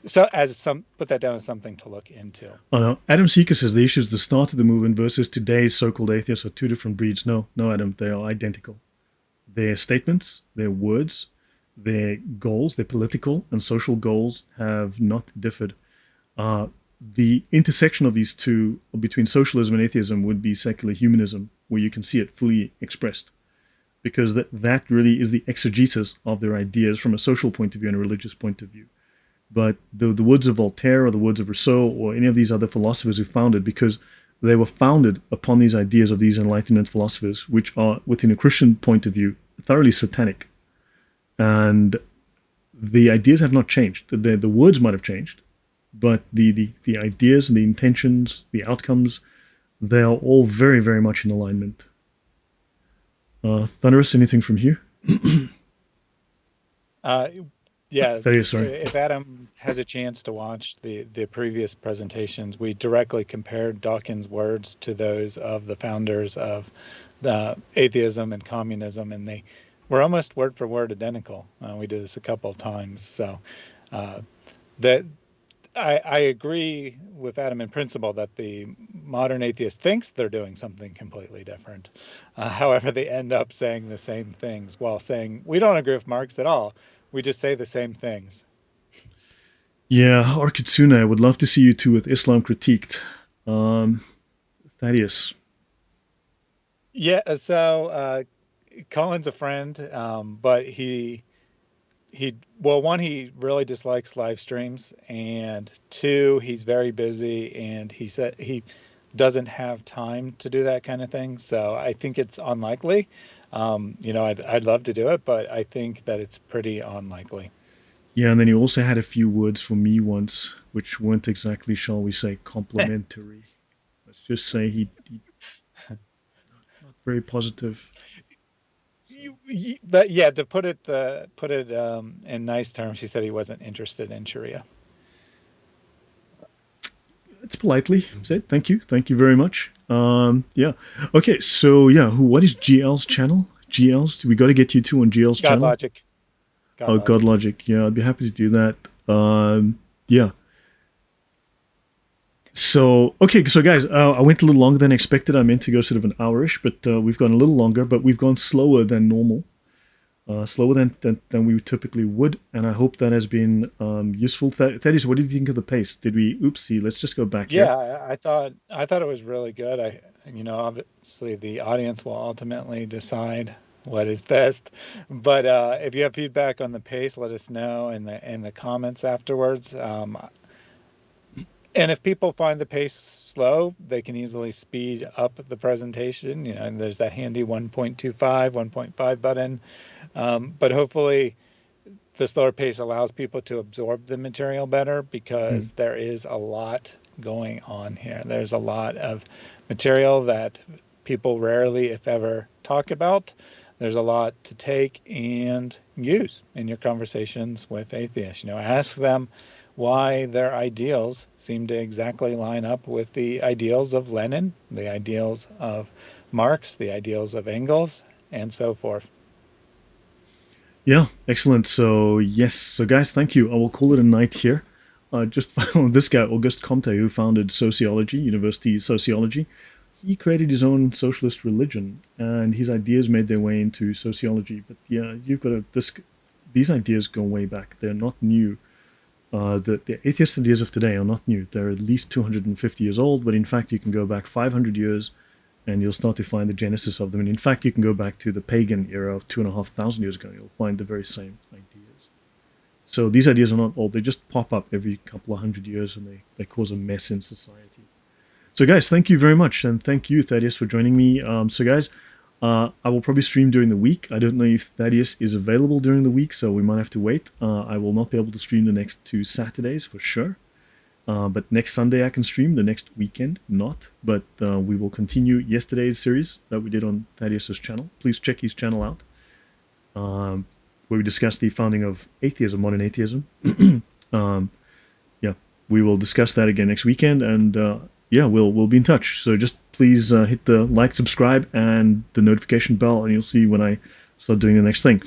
S2: put that down as something to look into.
S1: Oh no, Adam Seeker says the issues the start of the movement versus today's so-called atheists are two different breeds. No, Adam, they are identical. Their statements, their words, their goals, their political and social goals have not differed. The intersection of these two between socialism and atheism would be secular humanism, where you can see it fully expressed. Because that really is the exegesis of their ideas from a social point of view and a religious point of view. But the words of Voltaire or the words of Rousseau or any of these other philosophers who founded, because they were founded upon these ideas of these Enlightenment philosophers, which are, within a Christian point of view, thoroughly satanic. And the ideas have not changed. The words might have changed, but the ideas and the intentions, the outcomes, they are all very, very much in alignment. Thunderous, anything from you?
S2: Yeah,
S1: Thaddeus, sorry.
S2: if Adam has a chance to watch the previous presentations, we directly compared Dawkins' words to those of the founders of the atheism and communism, and they were almost word for word identical. We did this a couple of times, so uh, that I agree with Adam in principle that the modern atheist thinks they're doing something completely different. However, they end up saying the same things while saying, we don't agree with Marx at all. We just say the same things.
S1: Yeah, or Kitsune, I would love to see you two with Islam critiqued. Um, Thaddeus.
S2: Yeah, so Colin's a friend, but well, one, he really dislikes live streams, and two, he's very busy, and he said he doesn't have time to do that kind of thing. So I think it's unlikely. I'd love to do it, but I think that it's pretty unlikely.
S1: Yeah, and then he also had a few words for me once, which weren't exactly, shall we say, complimentary. Let's just say he not very positive. So
S2: But yeah, to put it in nice terms, he said he wasn't interested in Sharia.
S1: it's politely said. Thank you very much. Yeah. Okay, so yeah, what is GL's channel? GL's? We got to get you two on GL's
S2: God
S1: channel.
S2: logic, God
S1: Oh, God
S2: logic.
S1: Logic. Yeah, I'd be happy to do that. Yeah. So, okay, so guys, I went a little longer than expected. I meant to go sort of an hour-ish, but we've gone a little longer, but we've gone slower than normal, slower than we typically would, and I hope that has been useful. Thaddeus, what did you think of the pace? Did we, oopsie, let's just go back here.
S2: Yeah, I thought it was really good. Obviously the audience will ultimately decide what is best. But if you have feedback on the pace, let us know in the comments afterwards. And if people find the pace slow, they can easily speed up the presentation. And there's that handy 1.25, 1.5 button. But hopefully the slower pace allows people to absorb the material better
S1: Mm.
S2: because there is a lot going on here. There's a lot of material that people rarely, if ever, talk about. There's a lot to take and use in your conversations with atheists. Ask them why their ideals seem to exactly line up with the ideals of Lenin, the ideals of Marx, the ideals of Engels, and so forth.
S1: Yeah, excellent. So, yes, so guys, thank you. I will call it a night here. Just follow this guy, Auguste Comte, who founded sociology, university sociology. He created his own socialist religion, and his ideas made their way into sociology. But yeah, you've got these ideas go way back. They're not new. The atheist ideas of today are not new. They're at least 250 years old, but in fact, you can go back 500 years and you'll start to find the genesis of them. And in fact, you can go back to the pagan era of 2,500 years ago, and you'll find the very same ideas. So these ideas are not old. They just pop up every couple of hundred years and they cause a mess in society. So, guys, thank you very much. And thank you, Thaddeus, for joining me. So, guys, I will probably stream during the week. I don't know if Thaddeus is available during the week, so we might have to wait. I will not be able to stream the next 2 Saturdays for sure. But next Sunday I can stream, the next weekend not. But we will continue yesterday's series that we did on Thaddeus's channel. Please check his channel out, where we discussed the founding of atheism, modern atheism. Yeah, we will discuss that again next weekend, and yeah, we'll be in touch. So just please hit the like, subscribe, and the notification bell, and you'll see when I start doing the next thing.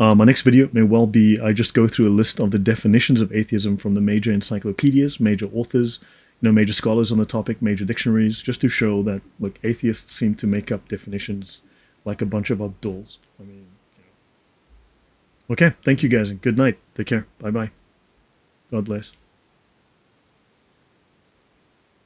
S1: My next video may well be I just go through a list of the definitions of atheism from the major encyclopedias, major authors, major scholars on the topic, major dictionaries, just to show that, look, atheists seem to make up definitions like a bunch of Abduls. I mean, Okay, thank you guys, and good night. Take care. Bye-bye. God bless.